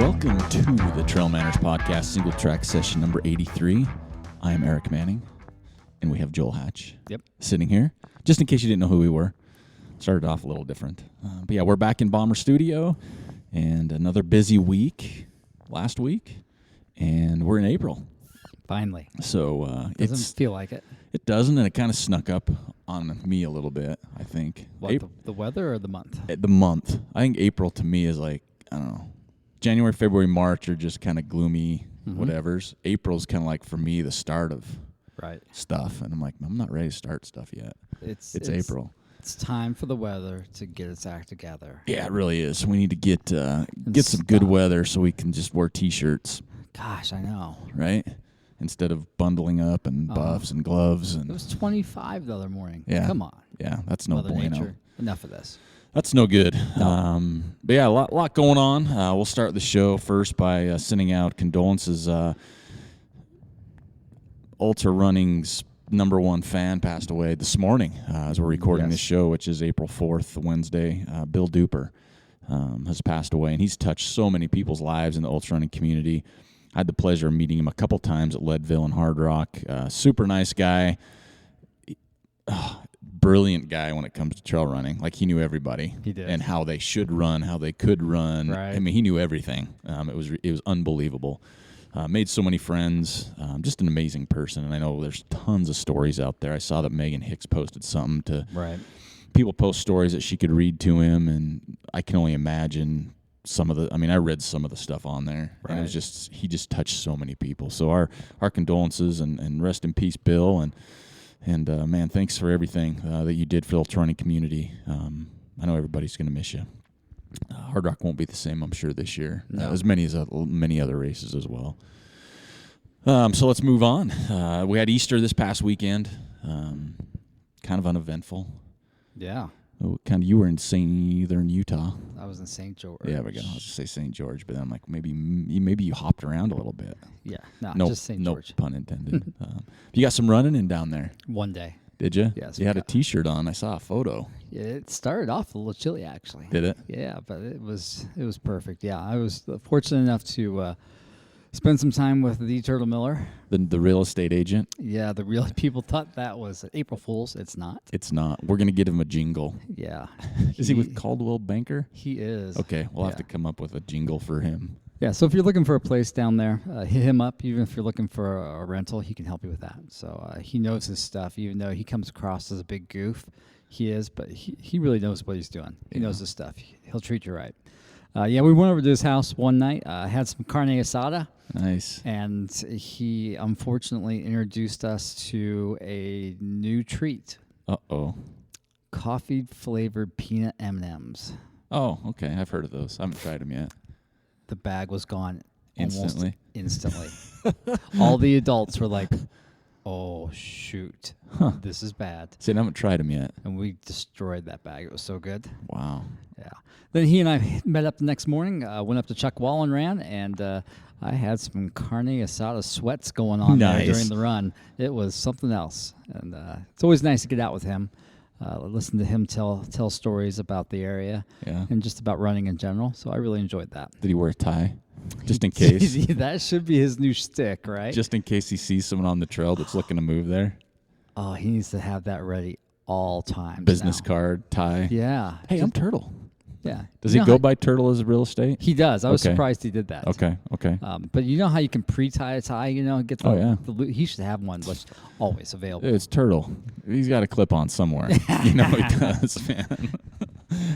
Welcome to the TrailManners podcast, Singletrack Session number 83. I am Aric Manning, and we have Joel Hatch sitting here. Just in case you didn't know who we were, started off a little different. But yeah, we're back in Bomber Studio, and another busy week last week, and we're in April. Finally. So doesn't feel like it. It doesn't, and it kind of snuck up on me a little bit, I think. What, the weather or the month? The month. I think April to me is like, I don't know, January, February, March are just kind of gloomy whatevers. April's kind of like, for me, the start of stuff. And I'm like, I'm not ready to start stuff yet. It's April. It's time for the weather to get its act together. Yeah, it really is. We need to get some good weather so we can just wear T-shirts. Gosh, I know. Right? Instead of bundling up and buffs and gloves. And it was 25 the other morning. Yeah. Come on. Yeah, that's no Mother bueno. Nature. Enough of this. That's no good. No. But yeah, a lot going on. We'll start the show first by sending out condolences. Ultra Running's #1 fan passed away this morning as we're recording this show, which is April 4th, Wednesday. Bill Dooper has passed away, and he's touched so many people's lives in the ultra running community. I had the pleasure of meeting him a couple times at Leadville and Hard Rock. Super nice guy. Brilliant guy when it comes to trail running. Like, he knew everybody. He did. And how they should run, how they could run. Right. I mean, he knew everything. It was unbelievable. Made so many friends. Just an amazing person. And I know there's tons of stories out there. I saw that Megan Hicks posted something to. Right. People post stories that she could read to him, and I can only imagine some of the. I mean, I read some of the stuff on there, and it was just he just touched so many people. So our condolences and rest in peace, Bill. And man, thanks for everything that you did for the ultra running community. I know everybody's going to miss you. Hard Rock won't be the same, I'm sure, this year. No. As many other races as well. So let's move on. We had Easter this past weekend. Kind of uneventful. Yeah. You were in Southern Utah. I was in St. George. Yeah, we go. I was to say St. George, but then I'm like, maybe you hopped around a little bit. Yeah. No, just St. George. No pun intended. You got some running in down there. One day. Did you? Yes. You had a T-shirt on. I saw a photo. Yeah, it started off a little chilly, actually. Did it? Yeah, but it was perfect. Yeah, I was fortunate enough to spend some time with the Turtle Miller. The real estate agent? Yeah, the real people thought that was April Fool's. It's not. It's not. We're going to get him a jingle. Yeah. Is he with Caldwell Banker? He is. Okay, we'll have to come up with a jingle for him. Yeah, so if you're looking for a place down there, hit him up. Even if you're looking for a rental, he can help you with that. So he knows his stuff, even though he comes across as a big goof. He is, but he really knows what he's doing. He knows his stuff. He'll treat you right. Yeah, we went over to his house one night, had some carne asada. Nice. And he unfortunately introduced us to a new treat. Uh-oh. Coffee-flavored peanut M&Ms. Oh, okay. I've heard of those. I haven't tried them yet. The bag was gone instantly. Instantly. All the adults were like, oh, shoot. This is bad. See, I haven't tried them yet. And we destroyed that bag. It was so good. Wow. Yeah. Then he and I met up the next morning, went up to Chuck Wall and ran, and I had some carne asada sweats going on there during the run. It was something else. And it's always nice to get out with him, listen to him tell stories about the area and just about running in general. So I really enjoyed that. Did he wear a tie? Just in case. That should be his new shtick, right? Just in case he sees someone on the trail that's looking to move there. Oh, he needs to have that ready all times. Business card, tie. Yeah. Hey, I'm Turtle. Yeah. Does he go by Turtle as real estate? He does. I was surprised he did that. Okay. But you know how you can pre-tie a tie, get the he should have one that's always available. It's Turtle. He's got a clip-on somewhere. He does, man.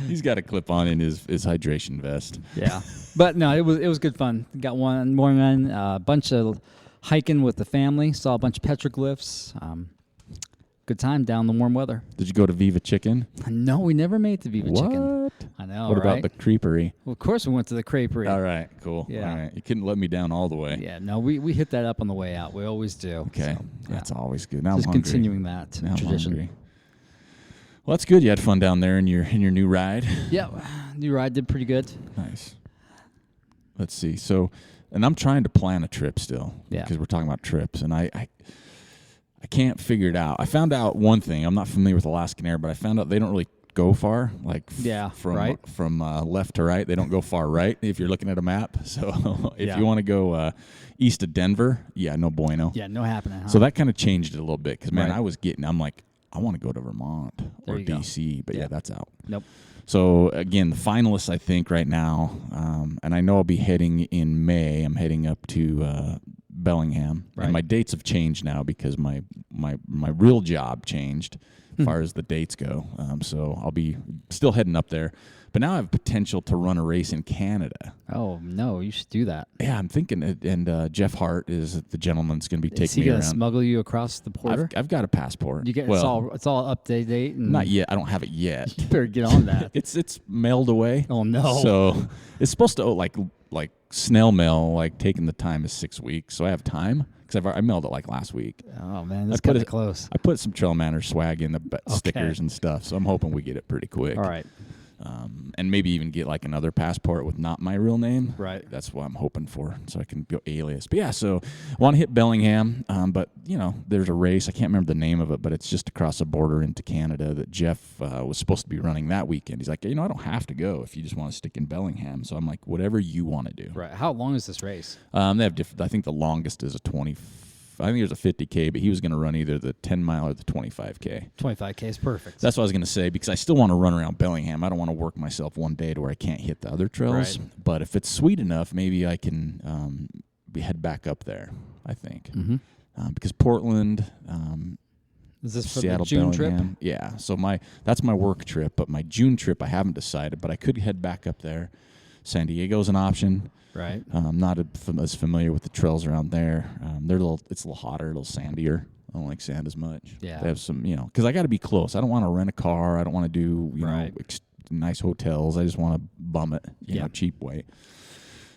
He's got a clip-on in his hydration vest. Yeah. But no, it was good fun. Got one morning, a bunch of hiking with the family, saw a bunch of petroglyphs. Good time down the warm weather. Did you go to Viva Chicken? No, we never made it to Viva Chicken. What? I know, What about the creperie? Well, of course we went to the creperie. All right, cool. Yeah. All right. You couldn't let me down all the way. Yeah, no, we hit that up on the way out. We always do. Okay. So, That's always good. Now just I'm hungry. continuing that tradition. I'm hungry. Well, that's good. You had fun down there in your new ride. Yeah, new ride did pretty good. Nice. Let's see. So, and I'm trying to plan a trip still. Yeah. Because we're talking about trips, and I can't figure it out. I found out one thing. I'm not familiar with Alaskan Air, but I found out they don't really go far, like from left to right. They don't go far right if you're looking at a map. So if you want to go east of Denver, no bueno. Yeah, no happening. Huh? So that kind of changed it a little bit because, man, I'm like, I want to go to Vermont or D.C., but that's out. Nope. So, again, the finalists, I think, right now, and I know I'll be heading in May. I'm heading up to Bellingham. Right. And my dates have changed now because my real job changed as far as the dates go. So I'll be still heading up there. But now I have potential to run a race in Canada. Oh, no, you should do that. Yeah, I'm thinking, and Jeff Hart is the gentleman that's going to be taking me around. Is he going to smuggle you across the border? I've got a passport. You get it's all up to date. And not yet. I don't have it yet. You better get on that. It's mailed away. Oh no! So it's supposed to like snail mail, like taking the time is 6 weeks. So I have time because I mailed it like last week. Oh man, that's kind of close. I put some TrailManners swag in the stickers and stuff, so I'm hoping we get it pretty quick. All right. And maybe even get like another passport with not my real name. Right. That's what I'm hoping for, so I can go alias. But yeah, so I want to hit Bellingham, but there's a race. I can't remember the name of it, but it's just across the border into Canada that Jeff was supposed to be running that weekend. He's like, I don't have to go if you just want to stick in Bellingham. So I'm like, whatever you want to do. Right. How long is this race? They have different. I think the longest is I think there's a 50K, but he was going to run either the 10 mile or the 25K. 25K is perfect. That's what I was going to say because I still want to run around Bellingham. I don't want to work myself one day to where I can't hit the other trails. Right. But if it's sweet enough, maybe I can head back up there, I think. Mm-hmm. Because Portland, is this for Seattle, the June Bellingham, trip? Yeah. So that's my work trip, but my June trip I haven't decided, but I could head back up there. San Diego's an option. Right. I'm not as familiar with the trails around there. It's a little hotter, a little sandier. I don't like sand as much. Yeah. They have some, because I got to be close. I don't want to rent a car. I don't want to do, nice hotels. I just want to bum it, cheap way.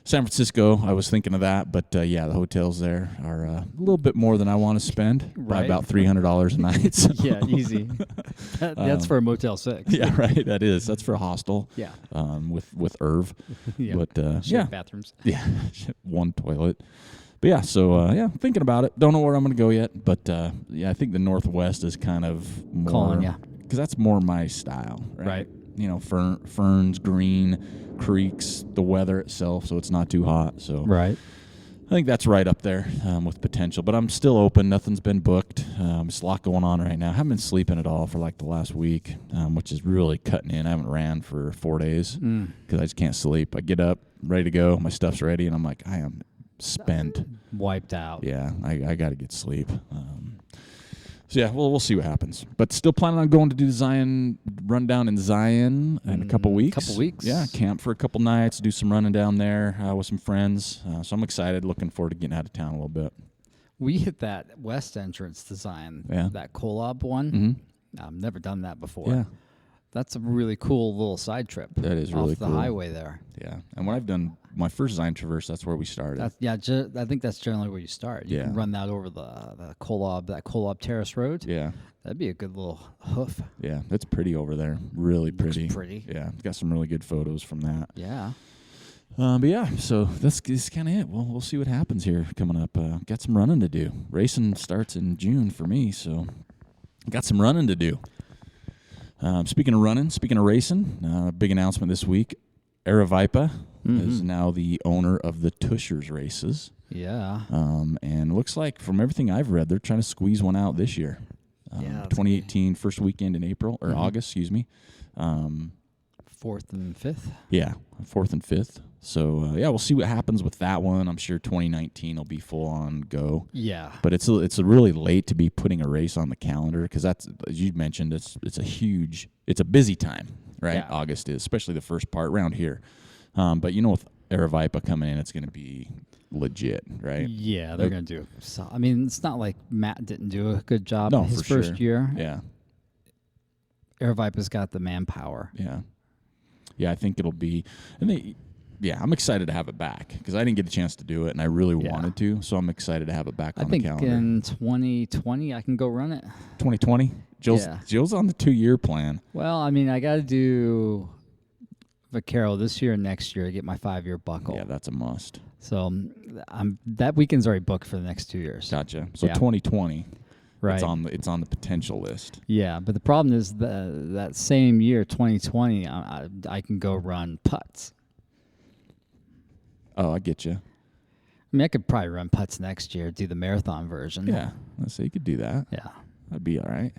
San Francisco, I was thinking of that, but the hotels there are a little bit more than I want to spend, by about $300 a night. So. Yeah, easy. That's for a Motel 6. Yeah, right. That is. That's for a hostel. Yeah. With Irv. Yeah. But bathrooms. Yeah, one toilet. But yeah, so thinking about it. Don't know where I'm going to go yet, but I think the Northwest is kind of more calling you because that's more my style, right? Ferns, green, creeks, the weather itself, so it's not too hot. So right. I think that's right up there with potential. But I'm still open. Nothing's been booked. There's a lot going on right now. I haven't been sleeping at all for like the last week, which is really cutting in. I haven't ran for 4 days because I just can't sleep. I get up, ready to go. My stuff's ready, and I'm like, I am spent. Wiped out. Yeah, I got to get sleep. So yeah, we'll see what happens. But still planning on going to do the Zion rundown in Zion in a couple weeks. Yeah, camp for a couple nights, do some running down there with some friends. So I'm excited, looking forward to getting out of town a little bit. We hit that west entrance to Zion, that Kolob one. Mm-hmm. I've never done that before. Yeah. That's a really cool little side trip. That is really cool. Off the highway there. Yeah. And when I've done my first Zion Traverse, that's where we started. I think that's generally where you start. You can run that over the Kolob Terrace Road. Yeah. That'd be a good little hoof. Yeah. It's pretty over there. Really pretty. Looks pretty. Yeah. Got some really good photos from that. Yeah. But yeah, so that's kind of it. We'll see what happens here coming up. Got some running to do. Racing starts in June for me, so got some running to do. Speaking of running, speaking of racing, big announcement this week. Aravaipa is now the owner of the Tushars races. Yeah. And it looks like from everything I've read, they're trying to squeeze one out this year. 2018, first weekend in April, or August, excuse me. 4th and 5th? Yeah, 4th and 5th. So, we'll see what happens with that one. I'm sure 2019 will be full on go. Yeah. But it's really late to be putting a race on the calendar because that's, as you mentioned, it's a busy time, right? Yeah. August is, especially the first part around here. But with Aravaipa coming in, it's going to be legit, right? Yeah, they're going to do it. So, I mean, it's not like Matt didn't do a good job his for first year. Yeah. Aravaipa's got the manpower. Yeah. Yeah, I think it'll be, I'm excited to have it back because I didn't get a chance to do it, and I really wanted to, so I'm excited to have it back on the calendar. I think in 2020 I can go run it. 2020? Jill's on the 2-year plan. Well, I mean, I got to do Vaquero this year and next year to get my 5-year buckle. Yeah, that's a must. So that weekend's already booked for the next 2 years. Gotcha. So 2020. Right. It's on the potential list. Yeah, but the problem is that same year, 2020, I can go run putts. Oh, I get you. I mean, I could probably run putts next year, do the marathon version. Yeah, let's say you could do that. Yeah. That'd be all right.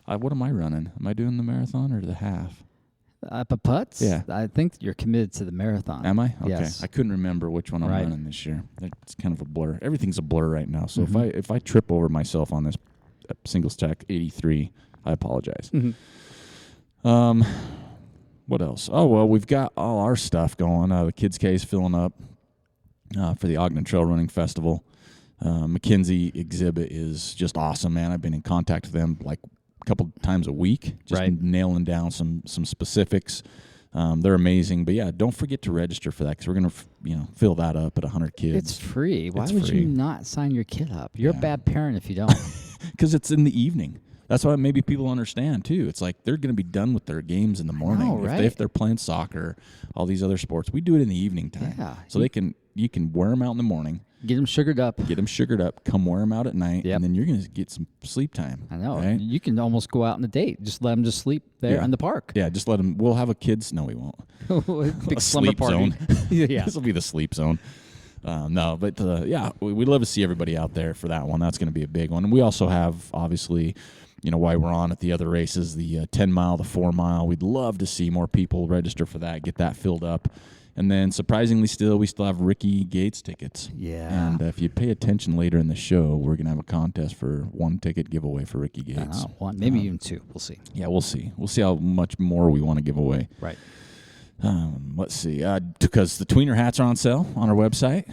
What am I running? Am I doing the marathon or the half? But putts? Yeah. I think you're committed to the marathon. Am I? Okay. Yes. I couldn't remember which one I'm Right. running this year. It's kind of a blur. Everything's a blur right now. So Mhm. if I trip over myself on this Singletrack 83, I apologize. Mhm. What else? Oh, well, we've got all our stuff going. The Kids Case filling up for the Ogden Trail Running Festival. McKinsey exhibit is just awesome, man. I've been in contact with them like a couple times a week, just Right. nailing down some specifics. They're amazing. But, yeah, don't forget to register for that because we're going to fill that up at 100 kids. It's free. Why It's would free. you not sign your kid up? You're Yeah. a bad parent if you don't. Because it's in the evening. That's why maybe people understand, too. It's like they're going to be done with their games in the morning. know, right? If they're playing soccer, all these other sports, we do it in the evening time. Yeah. So you can wear them out in the morning, Get them sugared up. come wear them out at night, Yep. and then you're going to get some sleep time. I know. Right? You can almost go out on a date. Just let them just sleep there Yeah. in the park. Yeah, just let them. We'll have a kids. No, we won't. Big A slumber sleep party. zone. Yeah. This will be the sleep zone. No, but yeah, we'd love to see everybody out there for that one. That's going to be a big one. And we also have, obviously, while we're on at the other races, the 10 mile, the 4 mile. We'd love to see more people register for that, get that filled up. And then surprisingly we still have Rickey Gates tickets. Yeah. And if you pay attention later in the show, we're going to have a contest for 1 ticket giveaway for Rickey I Gates. know. One, maybe even 2. We'll see. Yeah, we'll see. We'll see how much more we want to give away. Right. Let's see. Because the tweener hats are on sale on our website.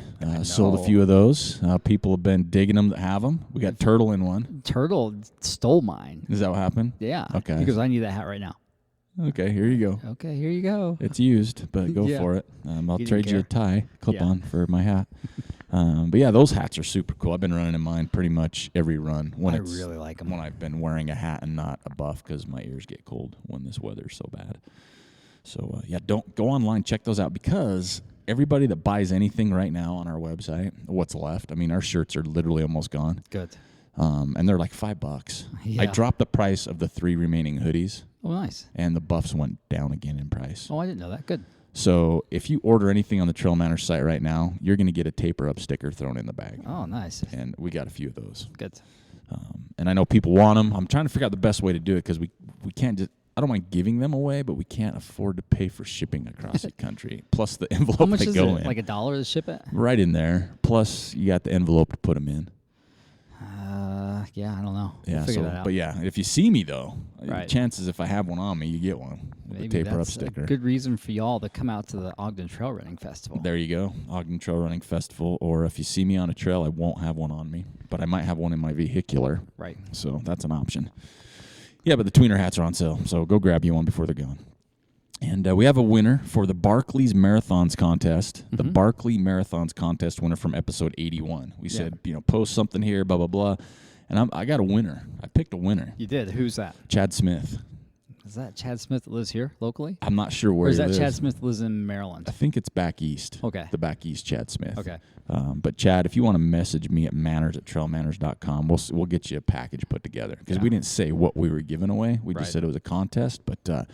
Sold a few of those. People have been digging them that have them. We got Turtle in one. Turtle stole mine. Is that what happened? Yeah. Okay. Because I need that hat right now. Okay, here you go. Okay, here you go. It's used, but go Yeah. for it. I'll He didn't trade you a tie clip-on for my hat. But yeah, those hats are super cool. I've been running in mine pretty much every run. I really like them. When I've been wearing a hat and not a buff because my ears get cold when this weather's so bad. So yeah, don't go online, check those out because everybody that buys anything right now on our website, what's left? I mean, our shirts are literally almost gone. Good. And they're like $5. Yeah. I dropped the price of the 3 remaining hoodies. Oh, nice. And the buffs went down again in price. Oh, I didn't know that. Good. So if you order anything on the TrailManners site right now, you're going to get a taper up sticker thrown in the bag. Oh, nice. And we got a few of those. Good. And I know people want them. I'm trying to figure out the best way to do it because we can't just, I don't mind giving them away, but we can't afford to pay for shipping across the country. Plus the envelope How much they is go it? in. Like $1 to ship it? Right in there. Plus you got the envelope to put them in. Yeah, I don't know. Yeah, We'll figure that out. But yeah, if you see me though, Right. chances if I have one on me, you get one with Maybe a taper up that's sticker. a good reason for y'all to come out to the Ogden Trail Running Festival. There you go, Ogden Trail Running Festival. Or if you see me on a trail, I won't have one on me, but I might have one in my vehicular. Right. So that's an option. Yeah, but the tweener hats are on sale, so go grab you one before they're gone. And we have a winner for the Barkley's Marathons Contest, the Barkley Marathons Contest winner from episode 81. We said, post something here, blah, blah, blah. And I got a winner. I picked a winner. You did. Who's that? Chad Smith. Is that Chad Smith that lives here locally? I'm not sure where Or is he that lives. Chad Smith that lives in Maryland? I think it's back east. Okay. The back east Chad Smith. Okay. But Chad, if you want to message me at manners@trailmanners.com, we'll get you a package put together because we didn't say what we were giving away. We just said it was a contest, but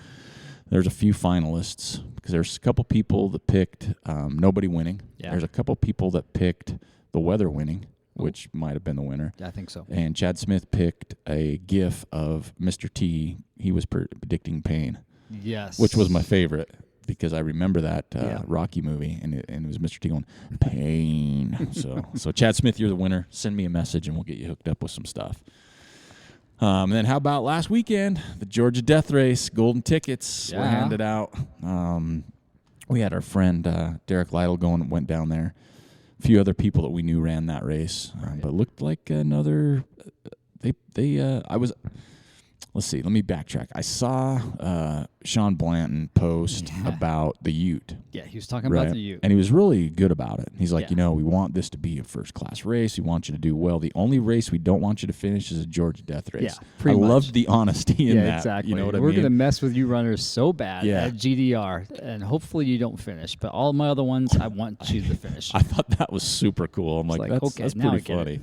there's a few finalists because there's a couple people that picked nobody winning. Yeah. There's a couple people that picked the weather winning, which might have been the winner. Yeah, I think so. And Chad Smith picked a GIF of Mr. T. He was predicting pain. Yes. Which was my favorite because I remember that Rocky movie, and it was Mr. T going, pain. So Chad Smith, you're the winner. Send me a message, and we'll get you hooked up with some stuff. And then how about last weekend, the Georgia Death Race, golden tickets were handed out. We had our friend Derek Lytle went down there. A few other people that we knew ran that race, but looked like another. Let's see. Let me backtrack. I saw Sean Blanton post about the Ute. Yeah, he was talking about the Ute. And he was really good about it. He's like, we want this to be a first-class race. We want you to do well. The only race we don't want you to finish is a Georgia Death Race. Yeah, pretty much. Loved the honesty in that. Exactly. You know what I mean? We're going to mess with you runners so bad at GDR, and hopefully you don't finish. But all my other ones, I want you to finish. I thought that was super cool. I'm like, that's now pretty funny.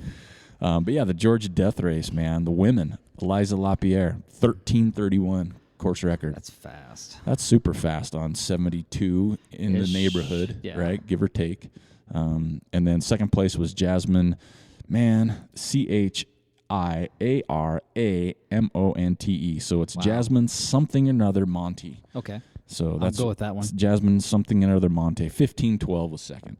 But yeah, the Georgia Death Race, man. The women, Eliza Lapierre, 13:31 course record. That's fast. That's super fast on 72 in the neighborhood, yeah. right? Give or take. And then second place was Jasmine, Chiaramonte. So it's Jasmine something or another Monte. Okay. So I'll go with that one. Jasmine something or another Monte. 15:12 was second.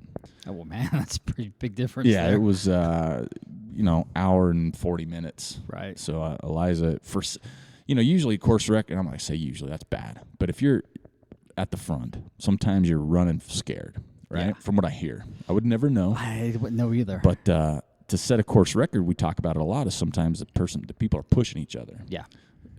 Oh, well, man, that's a pretty big difference. Yeah, there. it was, hour and 40 minutes. Right. So Eliza, usually course record, I'm going to say usually, that's bad. But if you're at the front, sometimes you're running scared, right? Yeah. From what I hear. I would never know. I wouldn't know either. But to set a course record, we talk about it a lot, is sometimes the people are pushing each other. Yeah.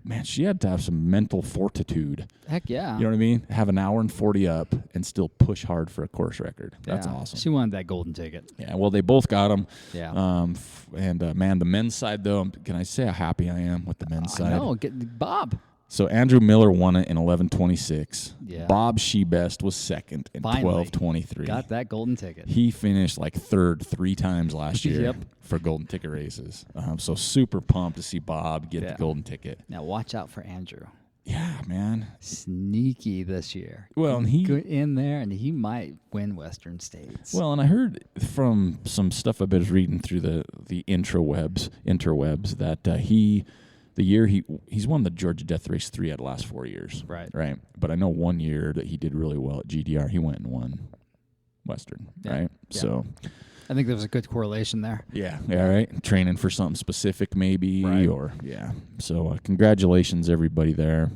Man, she had to have some mental fortitude. Heck yeah. You know what I mean? Have an hour and 40 up and still push hard for a course record. That's awesome. She wanted that golden ticket. Yeah, well, they both got them. Yeah. Man, the men's side, though, can I say how happy I am with the men's side? No, Bob. So Andrew Miller won it in 11:26. Yeah. Bob Shebest was second in 12:23. Got that golden ticket. He finished like third 3 times last year Yep. for golden ticket races. So super pumped to see Bob get the golden ticket. Now watch out for Andrew. Yeah, man. Sneaky this year. Well, and he go in there and he might win Western States. Well, and I heard from some stuff I've been reading through the interwebs that he's won the Georgia Death Race 3 out of the last 4 years. Right. But I know one year that he did really well at GDR. He went and won Western, right? Yeah. So I think there was a good correlation there. Yeah, right. Training for something specific maybe, right. So congratulations everybody there.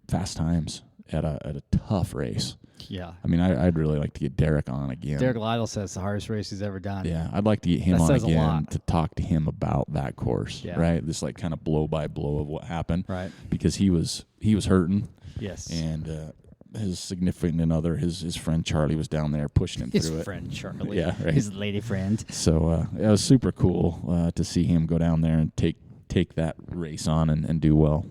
Fast times at a tough race. Yeah. I mean, I'd really like to get Derek on again. Derek Lytle says it's the hardest race he's ever done. Yeah, I'd like to get him on again to talk to him about that course, right? This like kind of blow by blow of what happened, right? Because he was hurting. Yes. And his significant other, his friend Charlie, was down there pushing him through it. His friend Charlie. Yeah, right. His lady friend. So it was super cool to see him go down there and take that race on and do well.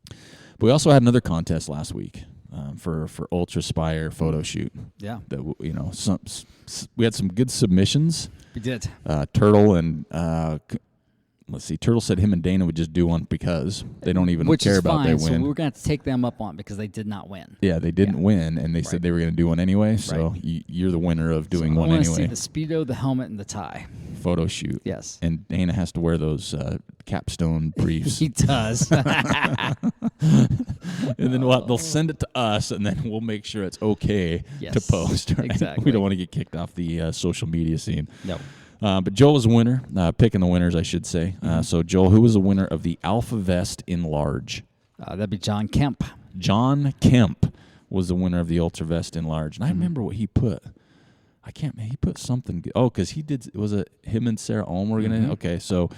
But we also had another contest last week. For UltrAspire photo shoot. Yeah. That we had some good submissions. We did. Turtle and let's see. Turtle said him and Dana would just do one because they don't even care about their win. So we're going to have to take them up on it because they did not win. Yeah, they didn't win, and they said they were going to do one anyway. So you're the winner of doing one anyway. I want to see the Speedo, the helmet, and the tie. Photo shoot. Yes. And Dana has to wear those capstone briefs. He does. And then they'll send it to us, and then we'll make sure it's okay to post. Right? Exactly. We don't want to get kicked off the social media scene. No. But Joel was a winner, picking the winners, I should say. So, Joel, who was the winner of the Alpha Vest in Large? That'd be John Kemp. John Kemp was the winner of the Ultra Vest in Large. And I remember what he put. He put something good. Oh, because he did, was it him and Sarah Ohm were going to? Okay, so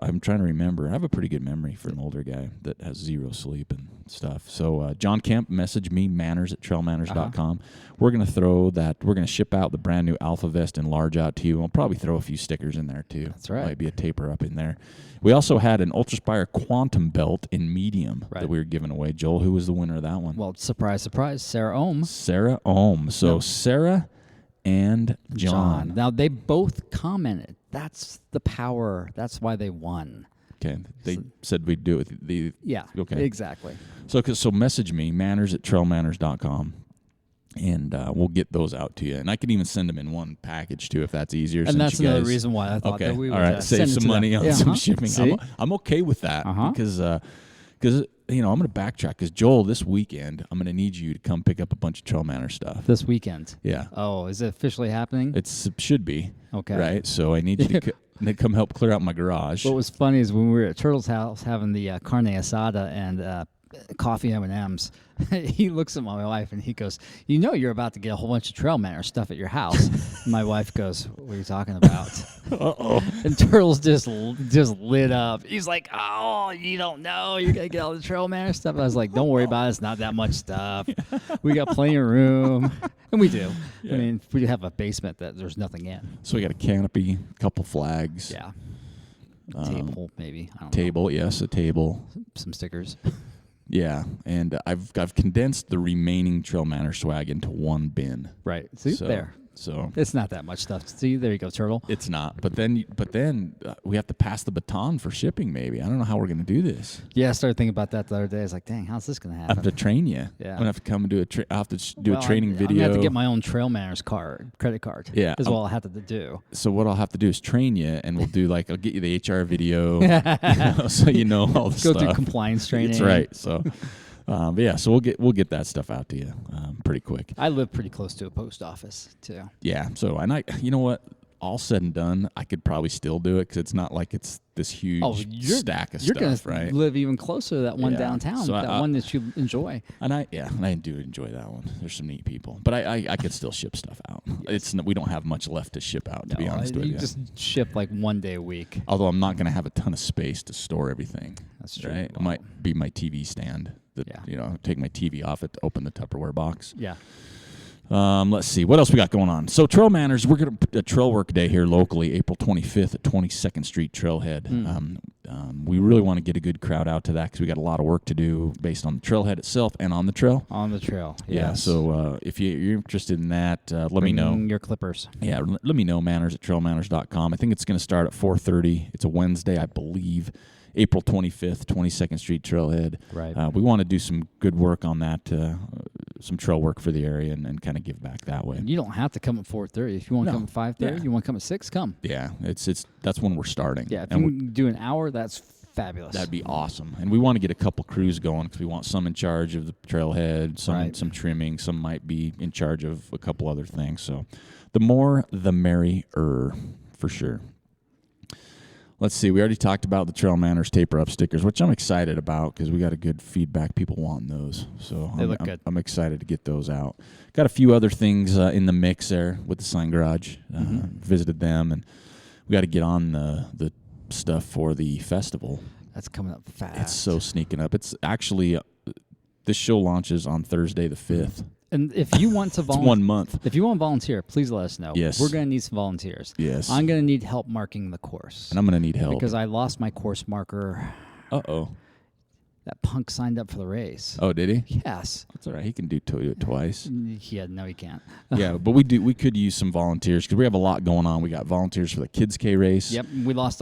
I'm trying to remember. I have a pretty good memory for an older guy that has zero sleep and stuff. So John Kemp messaged me, manners@trailmanners.com. We're going to throw that. We're going to ship out the brand new Alpha Vest in Large out to you. We'll probably throw a few stickers in there too. That's right. Might be a taper up in there. We also had an UltrAspire Quantum Belt in medium that we were giving away. Joel, who was the winner of that one? Well, surprise, surprise, Sarah Ohm. Sarah Ohm. So Sarah and John. Now, they both commented. That's the power. That's why they won. Okay. They said we'd do it with the... Yeah, okay. Exactly. So message me, manners@trailmanners.com, and we'll get those out to you. And I can even send them in one package, too, if that's easier. And that's another reason why I thought that we would save some money on some shipping. I'm okay with that because I'm going to backtrack because, Joel, this weekend, I'm going to need you to come pick up a bunch of Trail Manor stuff. This weekend? Yeah. Oh, is it officially happening? It should be. Okay. Right? So I need you to come help clear out my garage. What was funny is when we were at Turtle's house having the carne asada and coffee M&Ms, he looks at my wife and he goes, "You know you're about to get a whole bunch of Trail Manor stuff at your house." My wife goes, "What are you talking about?" Uh-oh. And Turtle's just lit up. He's like, "Oh, you don't know. You're going to get all the Trail Manor stuff." I was like, "Don't worry about it. It's not that much stuff. We got plenty of room." And we do. Yeah. I mean, we have a basement that there's nothing in. So we got a canopy, a couple flags. Yeah. Table, maybe. I don't know. Yes, a table. Some stickers. Yeah, and I've condensed the remaining Trail Manor swag into one bin. Right. See, there. So it's not that much stuff. See, there you go, Turtle. It's not. But then we have to pass the baton for shipping. Maybe I don't know how we're going to do this. Yeah, I started thinking about that the other day. I was like, dang, how's this going to I happen? have to train you. Yeah. I'm gonna have to come and do a. I have to do a training video. I'm gonna have to get my own TrailManners credit card. Yeah, is what I'll have to do. So what I'll have to do is train you, and we'll do like I'll get you the HR video, so you know all the Go stuff. through compliance training. That's right. So, but yeah, so we'll get that stuff out to you pretty quick. I live pretty close to a post office too. Yeah. So you know what? All said and done, I could probably still do it because it's not like it's this huge stack of stuff, right? You're going to live even closer to that one downtown, so that one that you enjoy. And I do enjoy that one. There's some neat people, but I could still ship stuff out. Yes. We don't have much left to ship out, to be honest with you. You just ship like one day a week. Although I'm not going to have a ton of space to store everything. That's true. Right? It might be my TV stand. Take my TV off it to open the Tupperware box. Yeah. Let's see. What else we got going on? So TrailManners, we're going to a trail work day here locally, April 25th at 22nd Street Trailhead. We really want to get a good crowd out to that because we got a lot of work to do based on the trailhead itself and on the trail. On the trail, yeah. Yes. So if you're interested in that, let me know. Your clippers. Yeah, let me know, manners@trailmanners.com. I think it's going to start at 4:30. It's a Wednesday, I believe. April 25th, 22nd Street Trailhead. Right. We want to do some good work on that, some trail work for the area and kind of give back that way. You don't have to come at 4:30. If you want to come at 5:30, you want to come at 6, come. Yeah, that's when we're starting. Yeah, if you can do an hour, that's fabulous. That'd be awesome. And we want to get a couple crews going because we want some in charge of the trailhead, some trimming, some might be in charge of a couple other things. So the more, the merrier, for sure. Let's see. We already talked about the TrailManners taper up stickers, which I'm excited about because we got a good feedback. People want those, so they look good. I'm excited to get those out. Got a few other things in the mix there with the Sign Garage. Visited them, and we got to get on the stuff for the festival. That's coming up fast. It's so sneaking up. It's actually this show launches on Thursday the 5th. And if you want to volunteer, 1 month. If you want to volunteer, please let us know. Yes. We're going to need some volunteers. Yes. I'm going to need help marking the course. And I'm going to need help. Because I lost my course marker. Uh-oh. That punk signed up for the race. Oh, did he? Yes. That's all right. He can do it twice. Yeah, no, he can't. Yeah, but we could use some volunteers because we have a lot going on. We got volunteers for the Kids K race. Yep, we lost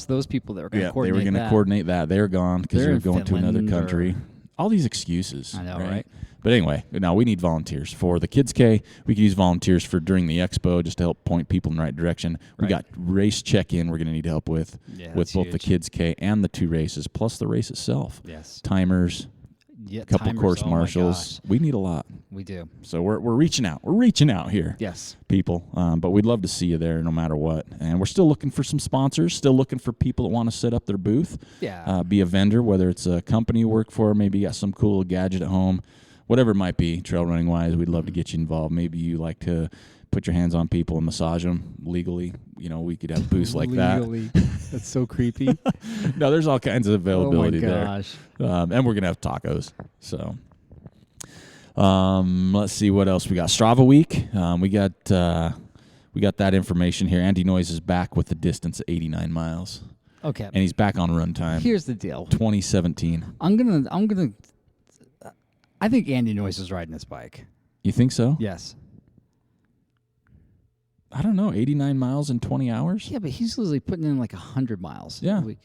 those people that were going to coordinate that. They were going to coordinate that. They're gone because they're going to another country. All these excuses. I know, right? But anyway, now we need volunteers for the Kids K. We could use volunteers for during the expo just to help point people in the right direction. We got race check-in we're going to need help with both huge. the Kids K and the 2 races, plus the race itself. Yes. Timers, a couple course marshals. We need a lot. We do. So we're reaching out. We're reaching out here. Yes. People. But we'd love to see you there no matter what. And we're still looking for some sponsors, still looking for people that want to set up their booth. Yeah. Be a vendor, whether it's a company you work for, maybe you got some cool gadget at home. Whatever it might be, trail running wise, we'd love to get you involved. Maybe you like to put your hands on people and massage them legally. You know, we could have booths like that. That's so creepy. No, there's all kinds of availability there. Oh my gosh. And we're gonna have tacos. So, let's see what else we got. Strava week. We got that information here. Andy Noyes is back with the distance at 89 miles. Okay. And he's back on run time. Here's the deal. 2017. I think Andy Noyes is riding this bike. You think so? Yes. I don't know. 89 miles in 20 hours? Yeah, but he's usually putting in like 100 miles a week.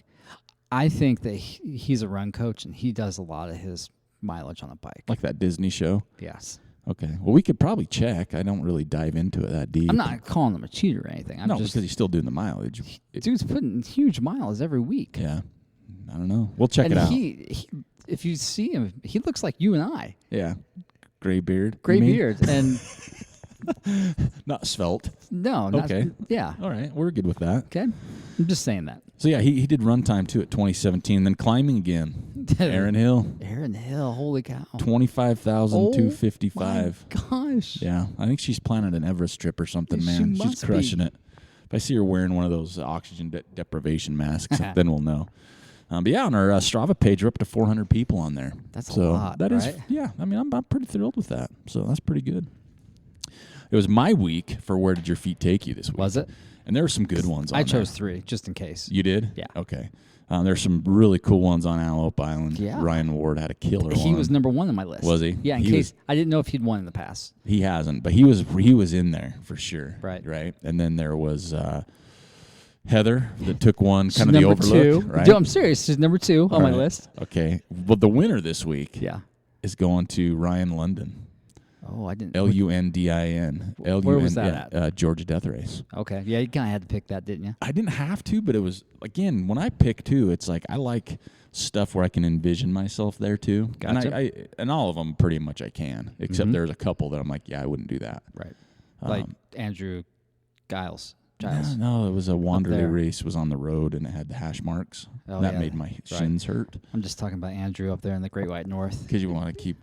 I think that he's a run coach and he does a lot of his mileage on a bike. Like that Disney show? Yes. Okay. Well, we could probably check. I don't really dive into it that deep. I'm not calling him a cheater or anything. Because he's still doing the mileage. Dude's putting huge miles every week. Yeah. I don't know. We'll check it out. If you see him, he looks like you and I. Yeah. Gray beard. And not svelte. No. Okay. Yeah. All right. We're good with that. Okay. I'm just saying that. So, yeah, he did run time, too, at 2017. And then climbing again. Aaron Hill. Holy cow. 25,255. Oh, my gosh. Yeah. I think she's planning an Everest trip or something, man. She's crushing it. If I see her wearing one of those oxygen deprivation masks, then we'll know. But yeah, on our Strava page, we're up to 400 people on there. That's a lot, that right? is, yeah. I mean, I'm pretty thrilled with that. So that's pretty good. It was my week for Where Did Your Feet Take You this week. Was it? And there were some good ones on I chose 3, just in case. You did? Yeah. Okay. There's some really cool ones on Antelope Island. Yeah. Ryan Ward had a killer one. He was number 1 on my list. Was he? Yeah, I didn't know if he'd won in the past. He hasn't, but he was in there for sure. Right. Right. And then there was Heather that took one, She's kind of the number overlook. 2. Right? Dude, I'm serious. She's number 2 on my list. Okay. Well, the winner this week is going to Ryan Lundin. Oh, I didn't. Lundin. Where was that at? Georgia Death Race. Okay. Yeah, you kind of had to pick that, didn't you? I didn't have to, but it was, again, when I pick too, it's like I like stuff where I can envision myself there too. Gotcha. And all of them pretty much I can, except there's a couple that I'm like, yeah, I wouldn't do that. Right. Like Andrew Giles. No, it was a Wanderley race. It was on the road, and it had the hash marks. Oh, that made my shins hurt. I'm just talking about Andrew up there in the Great White North. Because you want to keep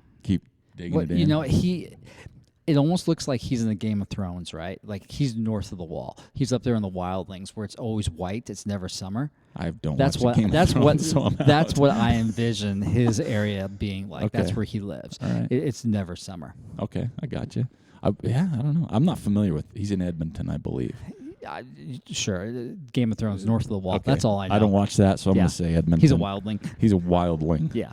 digging it in. You know, it almost looks like he's in the Game of Thrones, right? Like he's north of the wall. He's up there in the wildlings where it's always white. It's never summer. That's what I envision his area being like. Okay. That's where he lives. All right. It's never summer. Okay, I got you. I don't know. I'm not familiar with. He's in Edmonton, I believe. Sure. Game of Thrones, north of the wall. Okay. That's all I know. I don't watch that, so I'm going to say Edmonton. He's a wildling. He's a wildling. Yeah.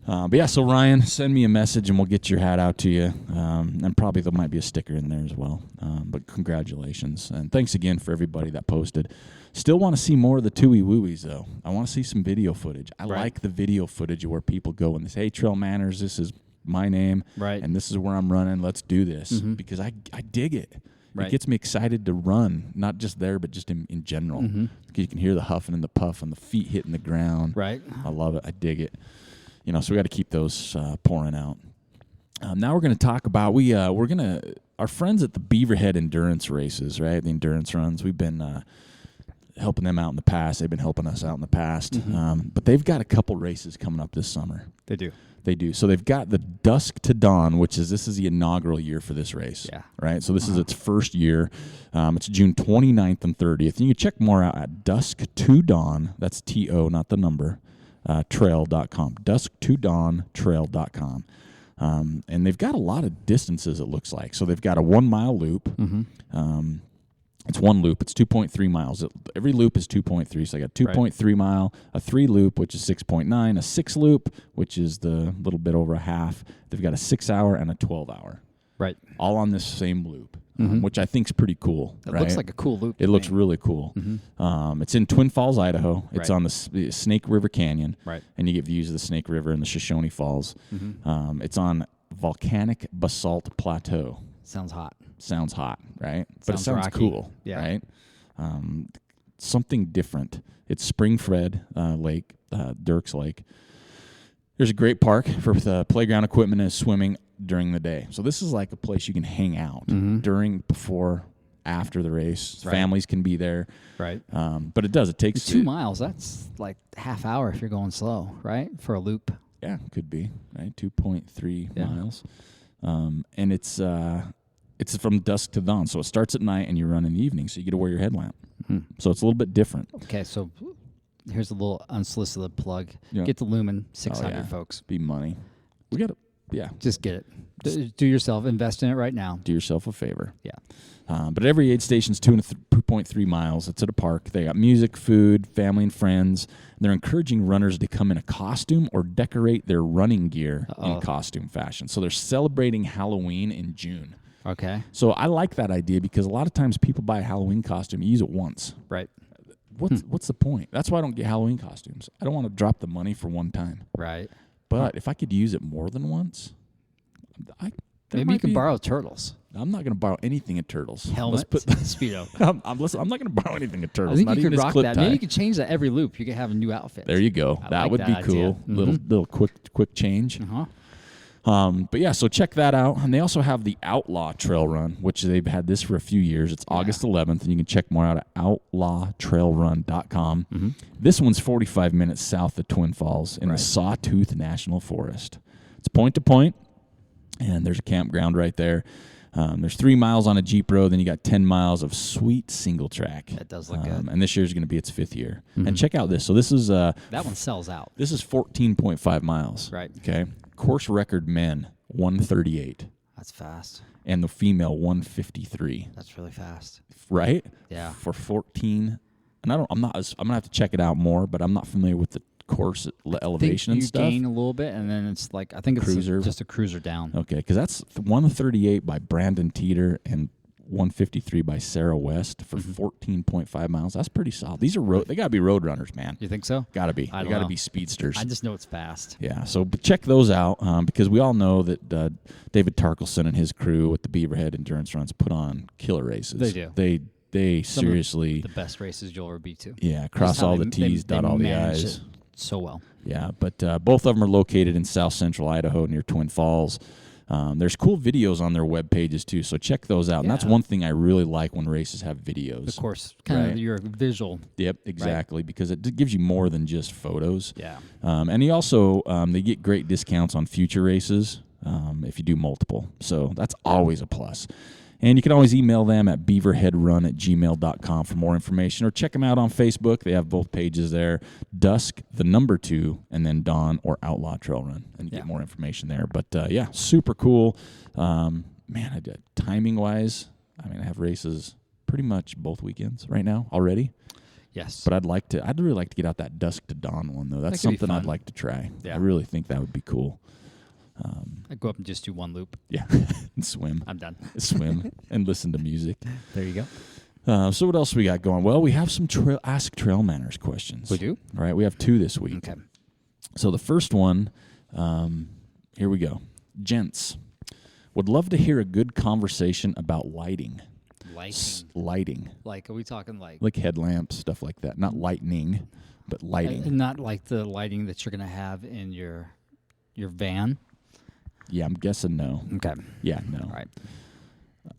But yeah, so Ryan, send me a message and we'll get your hat out to you. And probably there might be a sticker in there as well. But congratulations. And thanks again for everybody that posted. Still want to see more of the Tooey Wooies, though. I want to see some video footage. I like the video footage where people go and they say, hey, TrailManners, this is my name. Right. And this is where I'm running. Let's do this. Because I dig it. Right. It gets me excited to run, not just there, but just in general. Because you can hear the huffing and the puff and the feet hitting the ground. Right. I love it. I dig it. You know, so we got to keep those pouring out. Now we're going to talk about our friends at the Beaverhead endurance races, right? The endurance runs. We've been helping them out in the past. They've been helping us out in the past. But they've got a couple races coming up this summer. They do. They do. So they've got the Dusk to Dawn, this is the inaugural year for this race. Yeah. Right? So this is its first year. It's June 29th and 30th. And you can check more out at Dusk to Dawn. That's T-O, not the number. Trail.com. Dusk2dawntrail.com. And they've got a lot of distances, it looks like. So they've got a 1 mile loop. It's one loop. It's 2.3 miles. Every loop is 2.3. So I got 2.3 mile, a 3 loop, which is 6.9, a 6 loop, which is the little bit over a half. They've got a 6 hour and a 12 hour. Right. All on this same loop, which I think is pretty cool. It looks like a cool loop. It looks really cool. It's in Twin Falls, Idaho. It's on the Snake River Canyon. Right. And you get views of the Snake River and the Shoshone Falls. It's on volcanic basalt plateau. Sounds hot. Sounds hot, right? But it sounds rocky. cool, yeah. right? Something different. It's Spring-fed Lake, Dirks Lake. There's a great park for the playground equipment and swimming during the day. So this is like a place you can hang out during, before, after the race. Right. Families can be there. Right. But it takes 2 miles. That's like half hour if you're going slow, right? For a loop. Yeah, could be, right? 2.3 miles. And it's from dusk to dawn. So it starts at night and you run in the evening. So you get to wear your headlamp. So it's a little bit different. Okay, so here's a little unsolicited plug. Yeah. Get the Lumen 600, folks. Be money. We got to, Just get it. Do yourself, invest in it right now. Do yourself a favor. Yeah. But every aid station's 2.3 miles. It's at a park. They got music, food, family, and friends. And they're encouraging runners to come in a costume or decorate their running gear in costume fashion. So they're celebrating Halloween in June. Okay. So I like that idea because a lot of times people buy a Halloween costume, you use it once. Right. What's the point? That's why I don't get Halloween costumes. I don't want to drop the money for one time. Right. But if I could use it more than once, maybe you can borrow turtles. I'm not going to borrow anything at Turtles. Helmet, Speedo. I'm not going to borrow anything at Turtles. I think not you even could rock that. Tie. Maybe you could change that every loop. You could have a new outfit. There you go. That would be cool. Little quick change. But yeah, so check that out. And they also have the Outlaw Trail Run, which they've had this for a few years. It's August 11th, and you can check more out at outlawtrailrun.com. This one's 45 minutes south of Twin Falls in the Sawtooth National Forest. It's point to point, and there's a campground right there. There's 3 miles on a Jeep road, then you got 10 miles of sweet single track. That does look good. And this year's going to be its 5th year. And check out this. So this is that one sells out. This is 14.5 miles. Right. Okay. Course record men 138. That's fast. And the female 153. That's really fast. Right? Yeah. For 14 and I'm gonna have to check it out more, but I'm not familiar with the course elevation and stuff. You gain a little bit, and then it's like I think it's just a cruiser down. Okay, because that's 138 by Brandon Teeter and 153 by Sarah West for 14.5 miles. That's pretty solid. These are they got to be road runners, man. You think so? Got to be. They got to be speedsters. I just know it's fast. Yeah, so check those out because we all know that David Tarkelson and his crew with the Beaverhead Endurance Runs put on killer races. They do. They seriously the best races you'll ever be to. Yeah, cross all the T's, dot all the I's. So well. Yeah, but both of them are located in south central Idaho near Twin Falls. There's cool videos on their web pages too, so check those out. And that's one thing I really like when races have videos. Of course, kind of your visual. Yep, exactly, because it gives you more than just photos. Yeah. And he also they get great discounts on future races if you do multiple, so that's always a plus. And you can always email them at beaverheadrun@gmail.com for more information, or check them out on Facebook. They have both pages there, Dusk, the number 2, and then Dawn or Outlaw Trail Run, and you get more information there. But, yeah, super cool. Man, timing-wise, I mean, I have races pretty much both weekends right now already. Yes. But I'd really like to get out that Dusk to Dawn one, though. That's something I'd like to try. Yeah. I really think that would be cool. I go up and just do one loop. Yeah, and swim. I'm done. Swim and listen to music. There you go. So what else we got going? Well, we have some Ask TrailManners questions. We do? All right, we have 2 this week. Okay. So the first one, here we go. Gents, would love to hear a good conversation about lighting. Lighting. Like, are we talking like? Like headlamps, stuff like that. Not lightning, but lighting. And not like the lighting that you're going to have in your van? Yeah, I'm guessing no. Okay. Yeah, no. All right.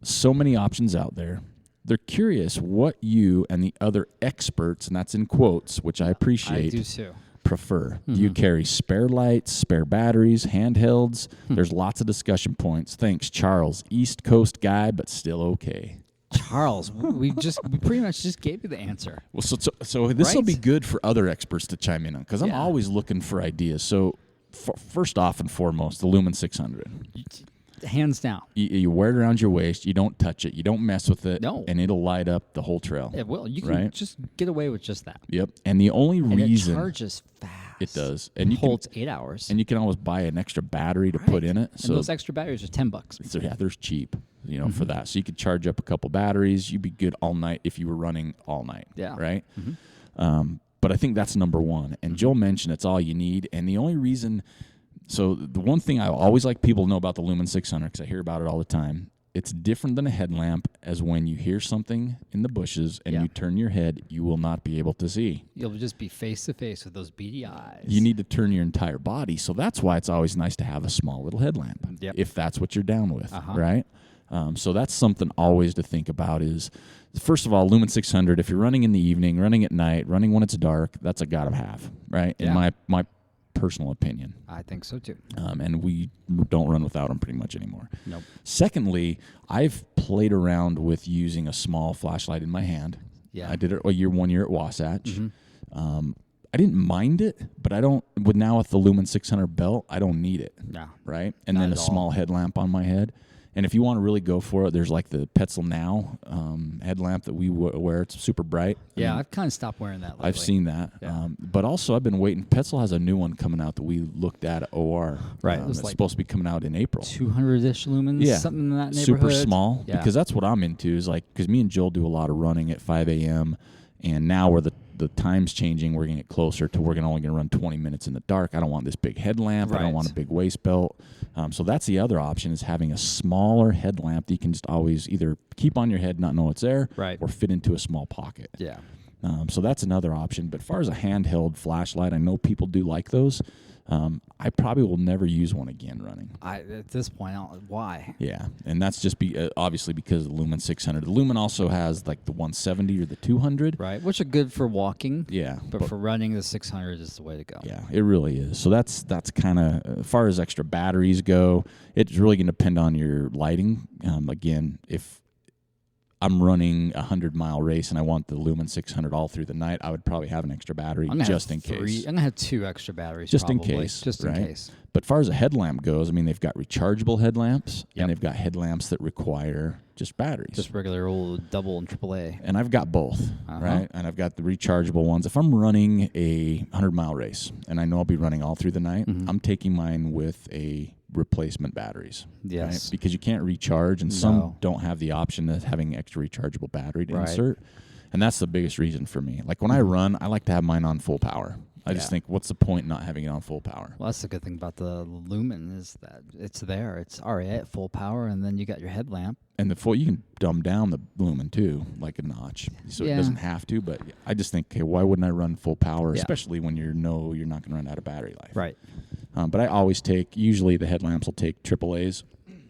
So many options out there. They're curious what you and the other experts, and that's in quotes, which I appreciate, I do too, prefer. Do you carry spare lights, spare batteries, handhelds? There's lots of discussion points. Thanks, Charles. East Coast guy, but still okay. Charles, we pretty much just gave you the answer. Well, so this will be good for other experts to chime in on, because I'm always looking for ideas. So first off and foremost, the Lumen 600. Hands down. You wear it around your waist. You don't touch it. You don't mess with it. No. And it'll light up the whole trail. It will. You can just get away with just that. Yep. And the only reason... it charges fast. It does. And it holds 8 hours. And you can always buy an extra battery to put in it. So those extra batteries are $10. So, yeah, they're cheap, for that. So you could charge up a couple batteries. You'd be good all night if you were running all night. Yeah. Right? Mm-hmm. But I think that's number one. And Joel mentioned it's all you need. And the only reason... So the one thing I always like people to know about the Lumen 600, because I hear about it all the time, it's different than a headlamp, as when you hear something in the bushes and you turn your head, you will not be able to see. You'll just be face to face with those beady eyes. You need to turn your entire body. So that's why it's always nice to have a small little headlamp, if that's what you're down with, right? So that's something always to think about is, first of all, Lumen 600, if you're running in the evening, running at night, running when it's dark, that's a gotta have, right? In my personal opinion. I think so too. And we don't run without them pretty much anymore. Nope. Secondly, I've played around with using a small flashlight in my hand. Yeah. I did it one year at Wasatch. Mm-hmm. I didn't mind it, but I don't, with the Lumen 600 belt, I don't need it. No. Right? And then a small headlamp on my head. And if you want to really go for it, there's like the Petzl Now headlamp that we wear. It's super bright. Yeah, I've kind of stopped wearing that lately. I've seen that. Yeah. But also I've been waiting. Petzl has a new one coming out that we looked at OR. Right. It's like supposed to be coming out in April. 200-ish lumens, something in that neighborhood. Super small. Yeah. Because that's what I'm into, is like, because me and Joel do a lot of running at 5 a.m. And now we're the time's changing. We're going to get closer to only going to run 20 minutes in the dark. I don't want this big headlamp. Right. I don't want a big waist belt. So that's the other option, is having a smaller headlamp that you can just always either keep on your head, not know it's there, or fit into a small pocket. Yeah. So that's another option. But as far as a handheld flashlight, I know people do like those. I probably will never use one again running. At this point, why? Yeah, and that's just obviously because of the Lumen 600. The Lumen also has like the 170 or the 200. Right, which are good for walking. Yeah. But for running, the 600 is the way to go. Yeah, it really is. So that's kind of, as far as extra batteries go, it's really going to depend on your lighting. Again, if I'm running a 100-mile race and I want the Lumen 600 all through the night, I would probably have an extra battery just in case. I'm going to have 2 extra batteries just probably. In case. Just right? in case. But as far as a headlamp goes, I mean, they've got rechargeable headlamps and they've got headlamps that require just batteries. Just regular old double and AAA. And I've got both, right? And I've got the rechargeable ones. If I'm running a 100-mile race, and I know I'll be running all through the night, I'm taking mine with a replacement batteries. Yes. Right? Because you can't recharge, and some don't have the option of having extra rechargeable battery to insert. And that's the biggest reason for me. Like when I run, I like to have mine on full power. I just think, what's the point not having it on full power? Well, that's the good thing about the Lumen is that it's there. It's already at full power, and then you got your headlamp. And you can dumb down the Lumen too, like a notch, so it doesn't have to. But I just think, okay, why wouldn't I run full power, especially when you're not going to run out of battery life? Right. But I always usually the headlamps will take AAAs.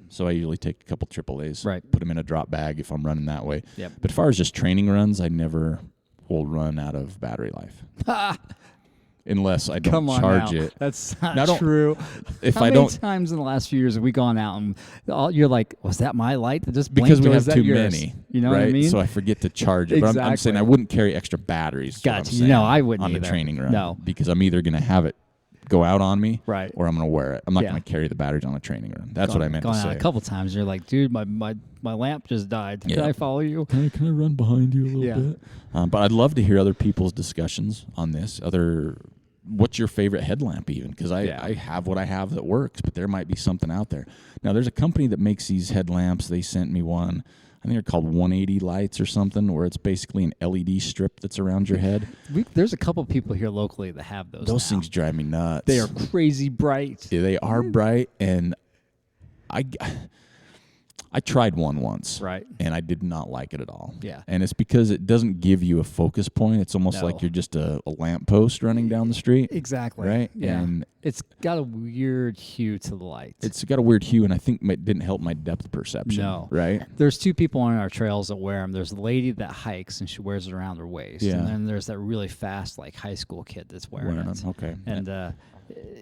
So I usually take a couple AAAs, put them in a drop bag if I'm running that way. Yep. But as far as just training runs, I never will run out of battery life. Unless I don't charge it. That's not true. How many times in the last few years have we gone out and you're like, was that my light that just blinked? Because we have too many. You know what I mean? So I forget to charge it. Exactly. But I'm saying I wouldn't carry extra batteries. Gotcha. No, I wouldn't on either. the training run. No. Because I'm either going to have it go out on me, or I'm going to wear it. I'm not going to carry the batteries on a training run. That's what I meant to say. A couple times, you're like, dude, my lamp just died. Can I follow you? Can I run behind you a little bit? But I'd love to hear other people's discussions on this. What's your favorite headlamp even? Because I have what I have that works, but there might be something out there. Now, there's a company that makes these headlamps. They sent me one. I think they're called 180 lights or something, where it's basically an LED strip that's around your head. There's a couple people here locally that have those. Those things drive me nuts. They are crazy bright. Yeah, they are bright, and I tried one once, and I did not like it at all. Yeah. And it's because it doesn't give you a focus point. It's almost like you're just a lamp post running down the street. Exactly. Right? Yeah. And it's got a weird hue to the light. It's got a weird hue, and I think it didn't help my depth perception. No. Right? There's two people on our trails that wear them. There's a lady that hikes, and she wears it around her waist. Yeah. And then there's that really fast, like, high school kid that's wearing it. Them. Okay. And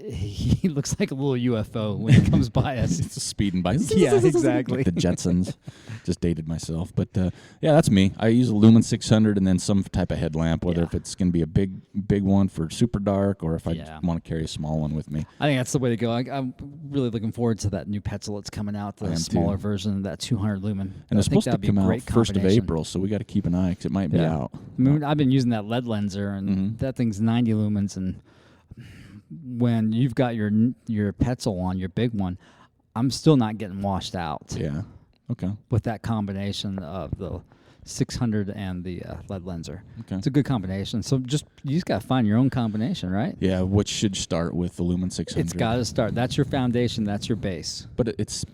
he looks like a little UFO when he comes by us. It's speeding by. Yeah, exactly. Like the Jetsons. Just dated myself. But, that's me. I use a Lumen 600 and then some type of headlamp, whether if it's going to be a big one for super dark or if I want to carry a small one with me. I think that's the way to go. I'm really looking forward to that new Petzl that's coming out, the smaller version of that 200 Lumen. And it's supposed to come out 1st of April, so we got to keep an eye because it might be out. I mean, I've been using that LED lenser, and that thing's 90 lumens, and when you've got your Petzl on, your big one, I'm still not getting washed out. Yeah. Okay. With that combination of the 600 and the LED lenser. Okay. It's a good combination. So you just got to find your own combination, right? Yeah, which should start with the Lumen 600. It's got to start. That's your foundation. That's your base. But it's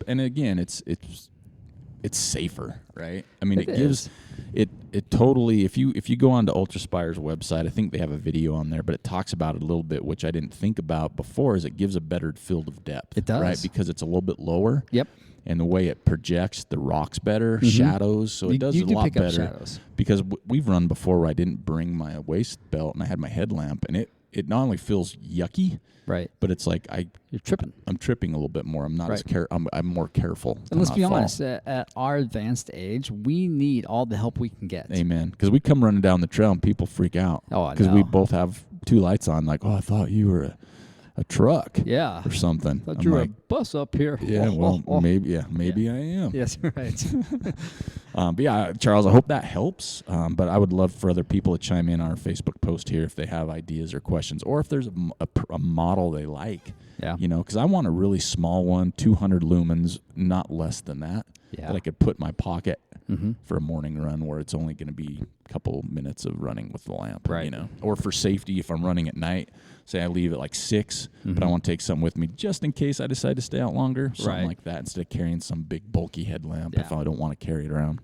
safer, right? I mean, it gives it totally. If you go onto UltrAspire's website, I think they have a video on there, but it talks about it a little bit, which I didn't think about before. Is it gives a better field of depth? It does, right? Because it's a little bit lower. Yep. And the way it projects the rocks better, shadows, so it does a lot better. Shadows. Because we've run before where I didn't bring my waist belt and I had my headlamp, and it not only feels yucky. Right, but it's like you're tripping. I'm tripping a little bit more. I'm not as I'm more careful. And let's be honest, at our advanced age, we need all the help we can get. Amen. Because we come running down the trail and people freak out. Oh, I know. Because we both have two lights on. Like, I thought you were a truck. Yeah. Or something. Thought you were a bus up here. Yeah. Well, maybe I am. Yes, right. But yeah, Charles, I hope that helps. But I would love for other people to chime in on our Facebook post here if they have ideas or questions, or if there's a model they like. Yeah. Because I want a really small one, 200 lumens, not less than that. Yeah. That I could put in my pocket for a morning run where it's only going to be a couple minutes of running with the lamp. Right. Or for safety, if I'm running at night, say I leave at like 6, but I want to take something with me just in case I decide to stay out longer, something like that, instead of carrying some big bulky headlamp if I don't want to carry it around.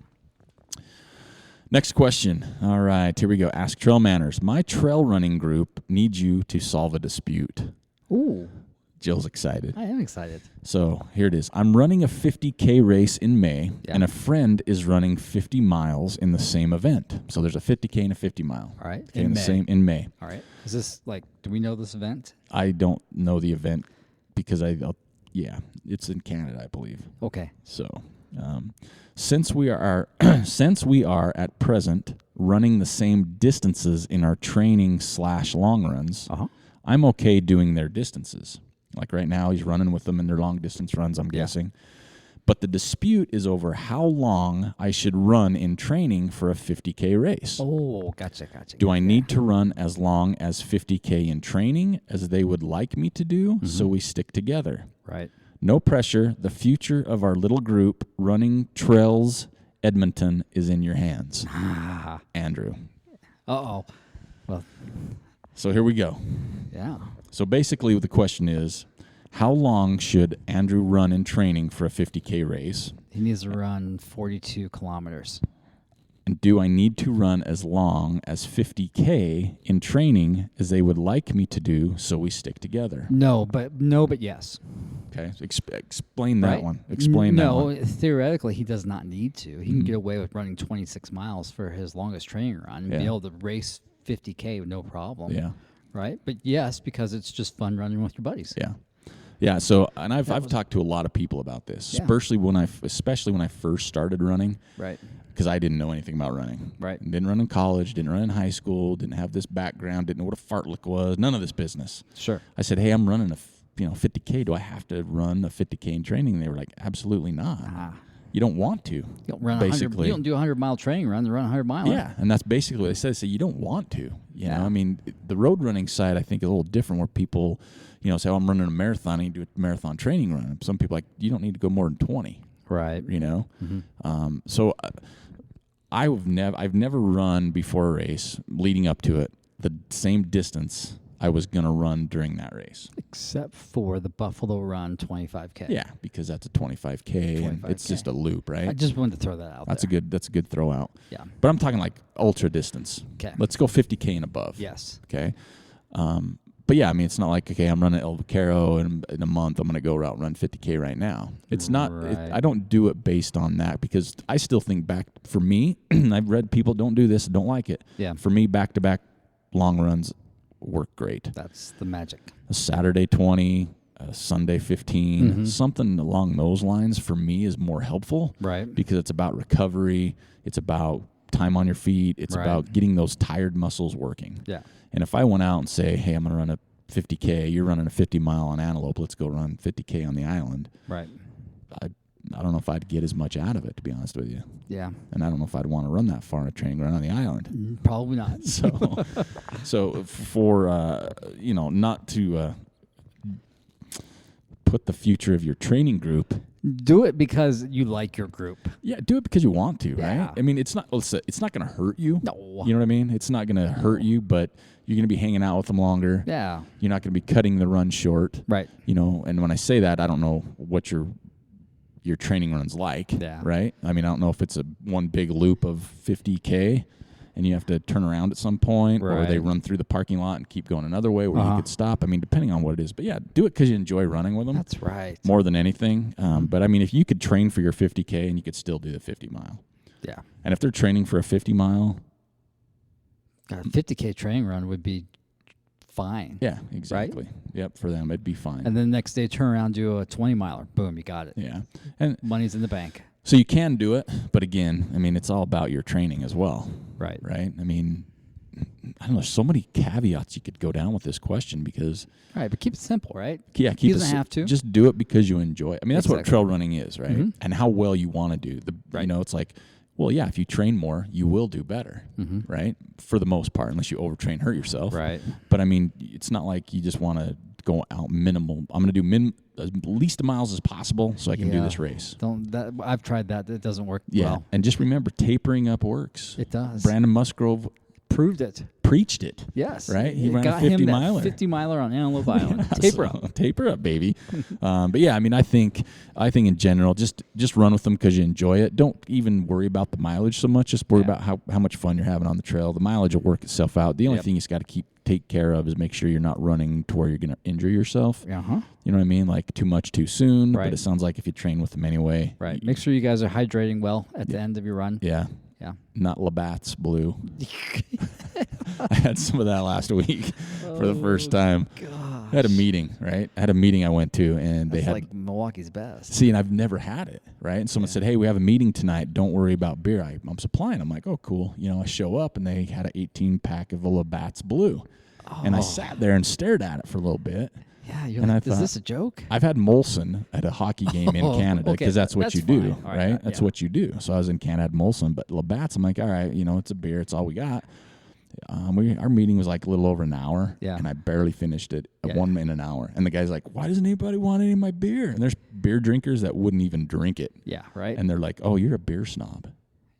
Next question. All right, here we go. Ask TrailManners. My trail running group needs you to solve a dispute. Ooh. Jill's excited. I am excited. So here it is. I'm running a 50K race in May, and a friend is running 50 miles in the same event. So there's a 50K and a 50 mile. All right. Okay, in May. All right. Is this do we know this event? I don't know the event because it's in Canada, I believe. Okay. So since we are at present running the same distances in our training / long runs, I'm okay doing their distances. Like right now, he's running with them in their long distance runs, I'm guessing. But the dispute is over how long I should run in training for a 50K race. Oh, gotcha. Do I need to run as long as 50K in training as they would like me to do, so we stick together? Right. No pressure. The future of our little group running Trails Edmonton is in your hands. Andrew. Uh-oh. Well. So here we go. Yeah. So basically the question is, how long should Andrew run in training for a 50K race? He needs to run 42 kilometers. And do I need to run as long as 50K in training as they would like me to do so we stick together? No, but yes. Okay. Explain that Right? one. Explain that one. No, theoretically, he does not need to. He can get away with running 26 miles for his longest training run and be able to race 50K with no problem. Yeah. Right? But yes, because it's just fun running with your buddies. Yeah. Yeah, so and I've talked to a lot of people about this, especially when I first started running. Right. Because I didn't know anything about running. Right. Didn't run in college, didn't run in high school, didn't have this background, didn't know what a fartlek was, none of this business. Sure. I said, "Hey, I'm running a 50K. Do I have to run a 50K in training?" And they were like, "Absolutely not. You don't want to." You don't run basically. You don't do a 100-mile training run. They run a 100-mile. Yeah, and that's basically what they said. They say you don't want to. You know, I mean, the road running side, I think, is a little different where people, say, "Oh, I'm running a marathon," and you do a marathon training run. Some people you don't need to go more than 20. Right. You know? So I've never run before a race leading up to it the same distance I was going to run during that race. Except for the Buffalo Run 25K. Yeah, because that's a 25K. And it's just a loop, right? I just wanted to throw that out That's a good throw out. Yeah. But I'm talking like ultra distance. Okay. Let's go 50K and above. Yes. Okay. But yeah, I mean, it's not like, okay, I'm running El Vaquero and in a month I'm going to go out run 50K right now. It's not, I don't do it based on that because I still think back, for me, I've read people don't do this, don't like it. Yeah. For me, back-to-back long runs work great. That's the magic. A Saturday 20, a Sunday 15, something along those lines for me is more helpful. Right. Because it's about recovery, it's about time on your feet, it's about getting those tired muscles working. Yeah. And if I went out and say, "Hey, I'm going to run a 50K, you're running a 50 mile on Antelope, let's go run 50K on the island." Right. I don't know if I'd get as much out of it, to be honest with you. Yeah. And I don't know if I'd want to run that far in a training run on the island. Probably not. So for, not to put the future of your training group. Do it because you like your group. Yeah, do it because you want to, Yeah. right? I mean, it's not going to hurt you. No. You know what I mean? It's not going to hurt you, but you're going to be hanging out with them longer. Yeah. You're not going to be cutting the run short. Right. And when I say that, I don't know what your training run's like, right? I mean, I don't know if it's one big loop of 50K and you have to turn around at some point, or they run through the parking lot and keep going another way where you could stop. I mean, depending on what it is. But yeah, do it because you enjoy running with them. That's right. More than anything. But I mean, if you could train for your 50K and you could still do the 50 mile. Yeah. And if they're training for a 50 mile. A 50K training run would be fine. Yeah, exactly. Right? Yep, for them, it'd be fine. And then the next day, turn around, do a 20-miler. Boom, you got it. Yeah. And money's in the bank. So you can do it, but again, I mean, it's all about your training as well. Right. Right? I mean, I don't know, there's so many caveats you could go down with this question because... All right, but keep it simple, right? Yeah, he doesn't have to. Just do it because you enjoy it. I mean, that's what trail running is, right? And how well you want to do. It's like, well, yeah, if you train more, you will do better, right? For the most part, unless you overtrain, hurt yourself. Right. But I mean, it's not like you just want to go out minimal. I'm going to do as least miles as possible so I can do this race. I've tried that. It doesn't work well. And just remember, tapering up works. It does. Brandon Musgrove proved it. Preached it. Yes. Right? He ran got a 50 him miler. 50 miler on Antelope Island. Taper up. Taper up, baby. But yeah, I mean, I think in general, just run with them because you enjoy it. Don't even worry about the mileage so much. Just worry about how much fun you're having on the trail. The mileage will work itself out. The only thing you just got to take care of is make sure you're not running to where you're going to injure yourself. Uh-huh. You know what I mean? Like too much too soon. Right. But it sounds like if you train with them anyway. Right. Make sure you guys are hydrating well at the end of your run. Yeah. Yeah. Not Labatt's Blue. I had some of that last week for the first time. Gosh. I had a meeting, right? I had a meeting I went to, and they had like Milwaukee's best. See, and I've never had it, right? And someone said, "Hey, we have a meeting tonight. Don't worry about beer. I'm supplying." I'm like, "Oh, cool." I show up, and they had an 18-pack of a Labatt's Blue, and I sat there and stared at it for a little bit. Yeah, you're like, is this a joke? I've had Molson at a hockky game in Canada because that's what you do, right? That's what you do. So I was in Canada, had Molson, but Labatt's, I'm like, all right, it's a beer. It's all we got. Our meeting was like a little over an hour, and I barely finished it. 1 minute an hour, and the guy's like, "Why doesn't anybody want any of my beer?" And there's beer drinkers that wouldn't even drink it. Yeah, right. And they're like, "Oh, you're a beer snob,"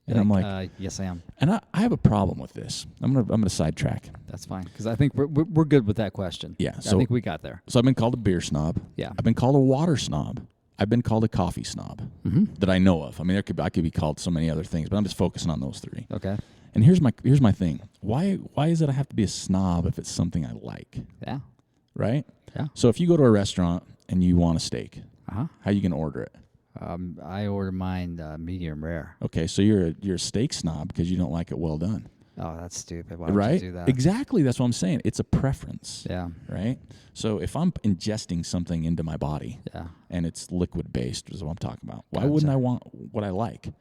and I'm like, "Yes, I am." And I have a problem with this. I'm gonna sidetrack. That's fine because I think we're good with that question. Yeah, so I think we got there. So I've been called a beer snob. Yeah, I've been called a water snob. I've been called a coffee snob that I know of. I mean, I could be called so many other things, but I'm just focusing on those three. Okay. And here's my thing. Why is it I have to be a snob if it's something I like? Yeah. Right? Yeah. So if you go to a restaurant and you want a steak, how are you gonna order it? I order mine medium rare. Okay, so you're a steak snob because you don't like it well done. Oh, that's stupid. Why would you do that? Exactly. That's what I'm saying. It's a preference. Yeah. Right? So if I'm ingesting something into my body and it's liquid based is what I'm talking about, why wouldn't I want what I like?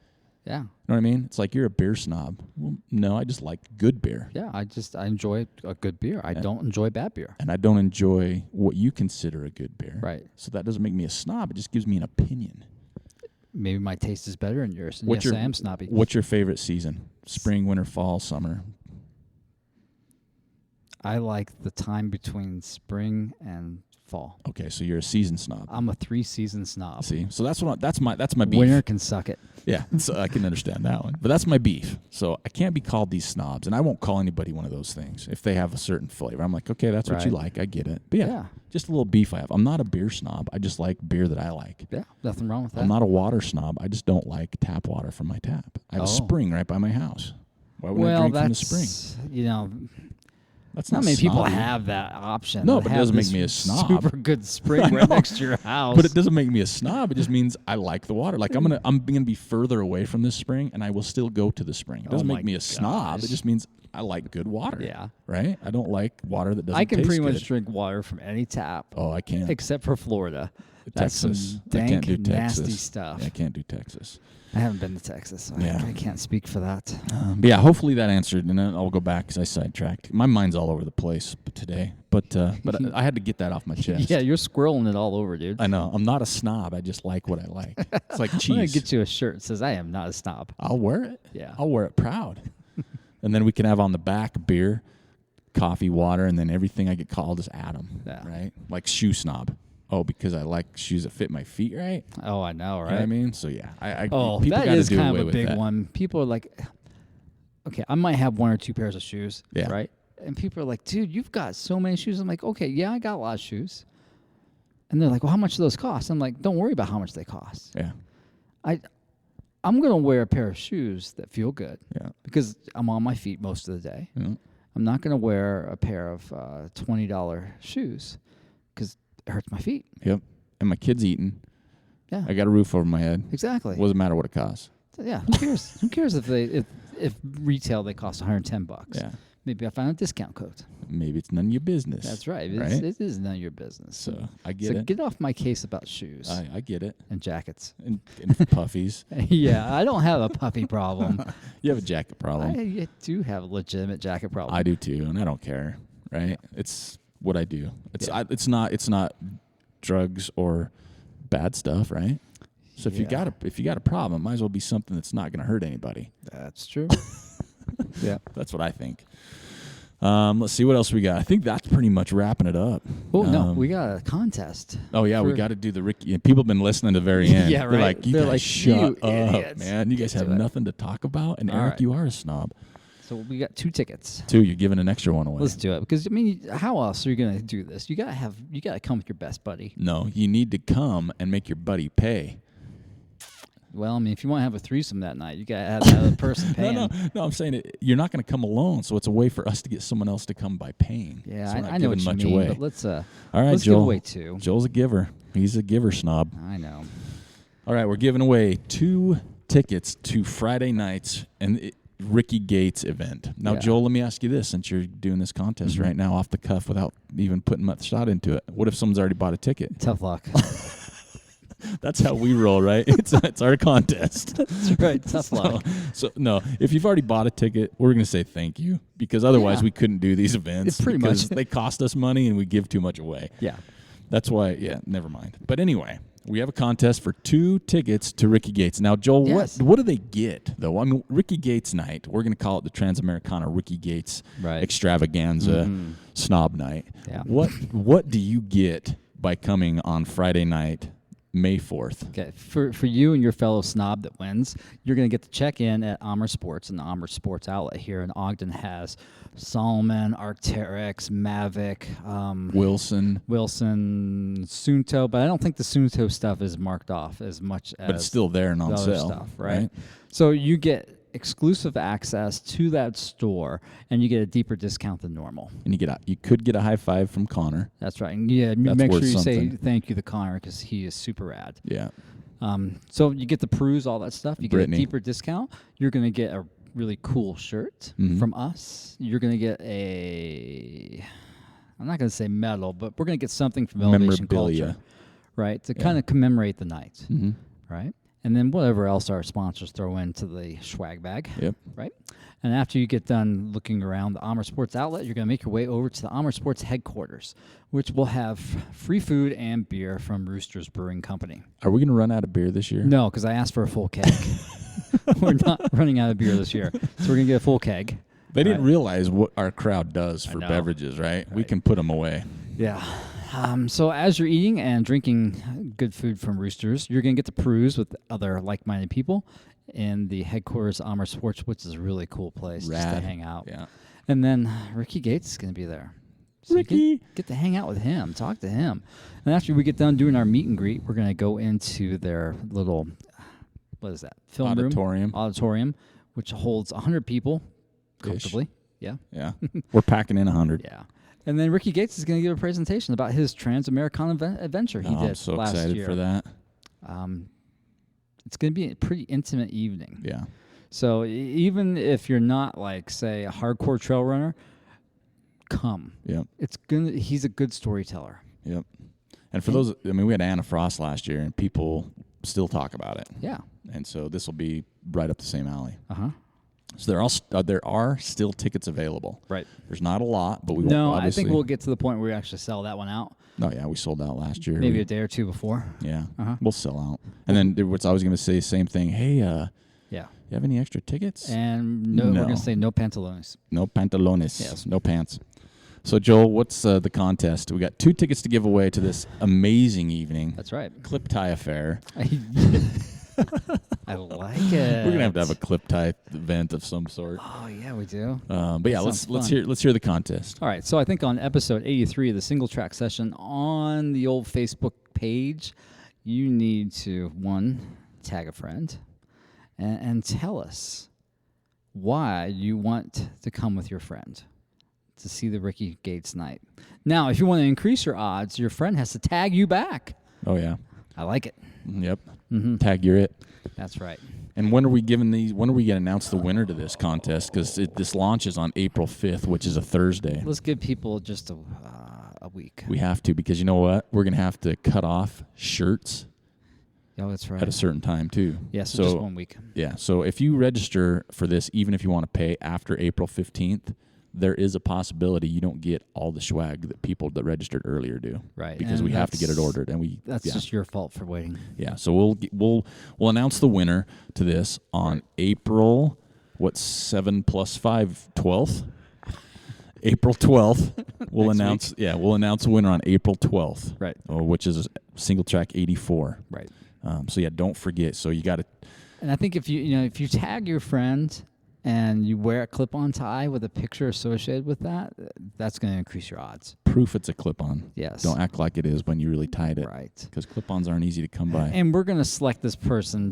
Yeah. You know what I mean? It's like you're a beer snob. Well, no, I just like good beer. Yeah, I enjoy a good beer. I don't enjoy bad beer. And I don't enjoy what you consider a good beer. Right. So that doesn't make me a snob. It just gives me an opinion. Maybe my taste is better than yours. And I am snobby. What's your favorite season? Spring, winter, fall, summer? I like the time between spring and fall. Okay, so you're a season snob. I'm a 3-season snob. See, so that's my beef. Winter can suck it. Yeah, so I can understand that one. But that's my beef. So I can't be called these snobs, and I won't call anybody one of those things if they have a certain flavor. I'm like, okay, that's what you like. I get it. But yeah, just a little beef I have. I'm not a beer snob. I just like beer that I like. Yeah, nothing wrong with that. I'm not a water snob. I just don't like tap water from my tap. I have a spring right by my house. Why would I drink from the spring? That's not many people have that option. No, but it doesn't make me a snob. Super good spring right next to your house. But it doesn't make me a snob. It just means I like the water. Like I'm gonna be further away from this spring, and I will still go to the spring. It doesn't make me a snob. It just means I like good water. Yeah. Right. I don't like water that doesn't. I can taste pretty good. much drink water from any tap. Oh, I can't. Except for Florida. Texas. That's some dank, I can't do Texas. nasty stuff. Yeah, I can't do Texas. I haven't been to Texas, so I can't speak for that. But yeah, hopefully that answered, and then I'll go back because I sidetracked. My mind's all over the place today, but I had to get that off my chest. Yeah, you're squirreling it all over, dude. I know. I'm not a snob. I just like what I like. It's like cheese. I'm going to get you a shirt that says, I am not a snob. I'll wear it. Yeah. I'll wear it proud. And then we can have on the back beer, coffee, water, and then everything I get called is Adam. Yeah. Right? Like shoe snob. Oh, because I like shoes that fit my feet right? Oh, I know, right? You know what I mean? So, yeah. That is kind of a big one. People are like, okay, I might have 1 or 2 pairs of shoes, right? And people are like, dude, you've got so many shoes. I'm like, okay, yeah, I got a lot of shoes. And they're like, well, how much do those cost? I'm like, don't worry about how much they cost. Yeah. I'm going to wear a pair of shoes that feel good. Yeah. Because I'm on my feet most of the day. Yeah. I'm not going to wear a pair of $20 shoes because it hurts my feet. Yep. And my kid's eating. Yeah. I got a roof over my head. Exactly. It doesn't matter what it costs. So, yeah. Who cares? Who cares if retail they cost $110? Yeah. Maybe I find a discount code. Maybe it's none of your business. That's right. It is none of your business. So I get it. Get off my case about shoes. I get it. And jackets. And puffies. Yeah, I don't have a puffy problem. You have a jacket problem. I do have a legitimate jacket problem. I do too, and I don't care. Right? It's what I do. It's not drugs or bad stuff, right? So if you got a problem, it might as well be something that's not going to hurt anybody. That's true. Yeah, that's what I think. Let's see what else we got. I think that's pretty much wrapping it up. Oh no, we got a contest. Oh yeah, we got to do the Rickey. People have been listening to the very end. Yeah, right. They're like, you guys shut up, idiots. man. You guys have nothing to talk about. And Aric, you are a snob. So we got 2 tickets. 2. You're giving an extra one away. Let's do it because I mean, how else are you gonna do this? You gotta come with your best buddy. No, you need to come and make your buddy pay. Well, I mean, if you want to have a threesome that night, you got to have that other person paying. No, I'm saying you're not going to come alone, so it's a way for us to get someone else to come by paying. Yeah, so I know what you mean, away. But let's all right, let's Joel, give away 2. Joel's a giver. He's a giver snob. I know. All right, we're giving away 2 tickets to Friday night's Rickey Gates event. Now, Joel, let me ask you this, since you're doing this contest right now off the cuff without even putting much thought into it. What if someone's already bought a ticket? Tough luck. That's how we roll, right? It's our contest. That's right. Tough luck. So no, if you've already bought a ticket, we're going to say thank you because otherwise we couldn't do these events. It's pretty much they cost us money and we give too much away. Yeah. That's why, yeah, never mind. But anyway, we have a contest for 2 tickets to Rickey Gates. Now, Joel, Yes. what do they get, though? I mean, Rickey Gates night, we're going to call it the Transamericana Rickey Gates Extravaganza Snob Night. Yeah. What do you get by coming on Friday night, May 4th? Okay, for you and your fellow snob that wins, you're going to get to check in at Amer Sports, and the Amer Sports outlet here in Ogden has Solomon, Arc'teryx, Mavic, Wilson, Sunto, but I don't think the Sunto stuff is marked off as much as but it's still there and on the other sale, stuff, right? So you get exclusive access to that store, and you get a deeper discount than normal. And you could get a high five from Connor. That's right. And yeah, That's make sure worth you something. say thank you to Connor because he is super rad. Yeah. So you get the peruse, all that stuff. You Brittany. get a deeper discount. You're going to get a really cool shirt from us. You're going to get I'm not going to say medal, but we're going to get something from Elevation Memorabilia. Culture, right, to kind of commemorate the night, right? And then whatever else our sponsors throw into the swag bag, right? And after you get done looking around the Amer Sports outlet, you're going to make your way over to the Amer Sports headquarters, which will have free food and beer from Rooster's Brewing Company. Are we going to run out of beer this year? No, because I asked for a full keg. We're not running out of beer this year, so we're going to get a full keg. They didn't realize what our crowd does for beverages, right? We can put them away. Yeah. So as you're eating and drinking good food from Roosters, you're going to get to peruse with other like-minded people in the headquarters of Amer Sports, which is a really cool place just to hang out. Yeah. And then Rickey Gates is going to be there. So Rickey! You get to hang out with him, talk to him. And after we get done doing our meet and greet, we're going to go into their little, what is that, film auditorium, which holds 100 people comfortably. Yeah. Yeah. We're packing in 100. Yeah. And then Rickey Gates is going to give a presentation about his Transamericana adventure he did I'm so last excited year. for that. It's going to be a pretty intimate evening. Yeah. So even if you're not like, say, a hardcore trail runner, come. Yep. He's a good storyteller. Yep. And for those, I mean, we had Anna Frost last year, and people still talk about it. Yeah. And so this will be right up the same alley. Uh-huh. So there are still tickets available. Right. There's not a lot, but we No, will obviously. I think we'll get to the point where we actually sell that one out. Oh, yeah, we sold out last year. Maybe a day or two before. Yeah. We'll sell out. And then what's I was going to say, same thing. Hey, yeah. You have any extra tickets? And we're going to say no pantalones. No pantalones. Yes. No pants. So, Joel, what's the contest? We got 2 tickets to give away to this amazing evening. That's right. Clip tie affair. I like it. We're gonna have a clip tie event of some sort. Oh yeah, we do. But yeah, let's hear the contest. All right. So I think on episode 83 of the Singletrack Session on the old Facebook page, you need to tag a friend and tell us why you want to come with your friend to see the Rickey Gates night. Now, if you want to increase your odds, your friend has to tag you back. Oh yeah, I like it. Yep. Tag you're it. That's right. And when are we giving these? When are we going to announce the winner to this contest? Because this launches on April 5th, which is a Thursday. Let's give people just a week. We have to, because you know what? We're going to have to cut off shirts. Oh, that's right. At a certain time too. Yeah, so just 1 week. Yeah. So if you register for this, even if you want to pay after April 15th, there is a possibility you don't get all the swag that people that registered earlier do. Right. Because we have to get it ordered, and that's just your fault for waiting. Yeah. So we'll announce the winner to this on April 7 + 5 12th. April 12th. We'll announce the winner on April 12th. Right. Which is Singletrack 84. Right. So yeah, don't forget. So you got to. And I think if you tag your friend and you wear a clip-on tie with a picture associated with that, that's going to increase your odds. Proof it's a clip-on. Yes. Don't act like it is when you really tied it. Right. Because clip-ons aren't easy to come by. And we're going to select this person.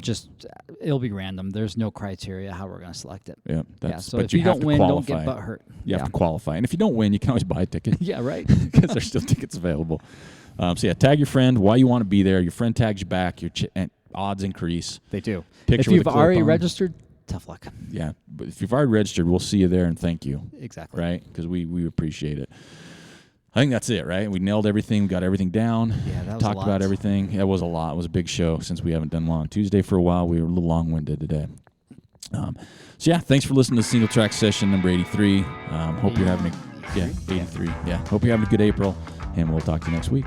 It'll be random. There's no criteria how we're going to select it. Yeah. So if you don't win, don't get butthurt. You have to qualify. And if you don't win, you can always buy a ticket. Yeah, right. Because there's still tickets available. So yeah, tag your friend why you want to be there. Your friend tags you back. Your odds increase. They do. Picture if you've already registered, tough luck. Yeah, but if you've already registered, we'll see you there and thank you. Exactly. Right? Because we appreciate it. I think that's it, right? We nailed everything. We got everything down. Yeah, that was Talked about everything. Yeah, it was a lot. It was a big show since we haven't done one on Tuesday for a while. We were a little long-winded today. So yeah, thanks for listening to Singletrack Session number 83. Hope you're having 83. Yeah, hope you're having a good April, and we'll talk to you next week.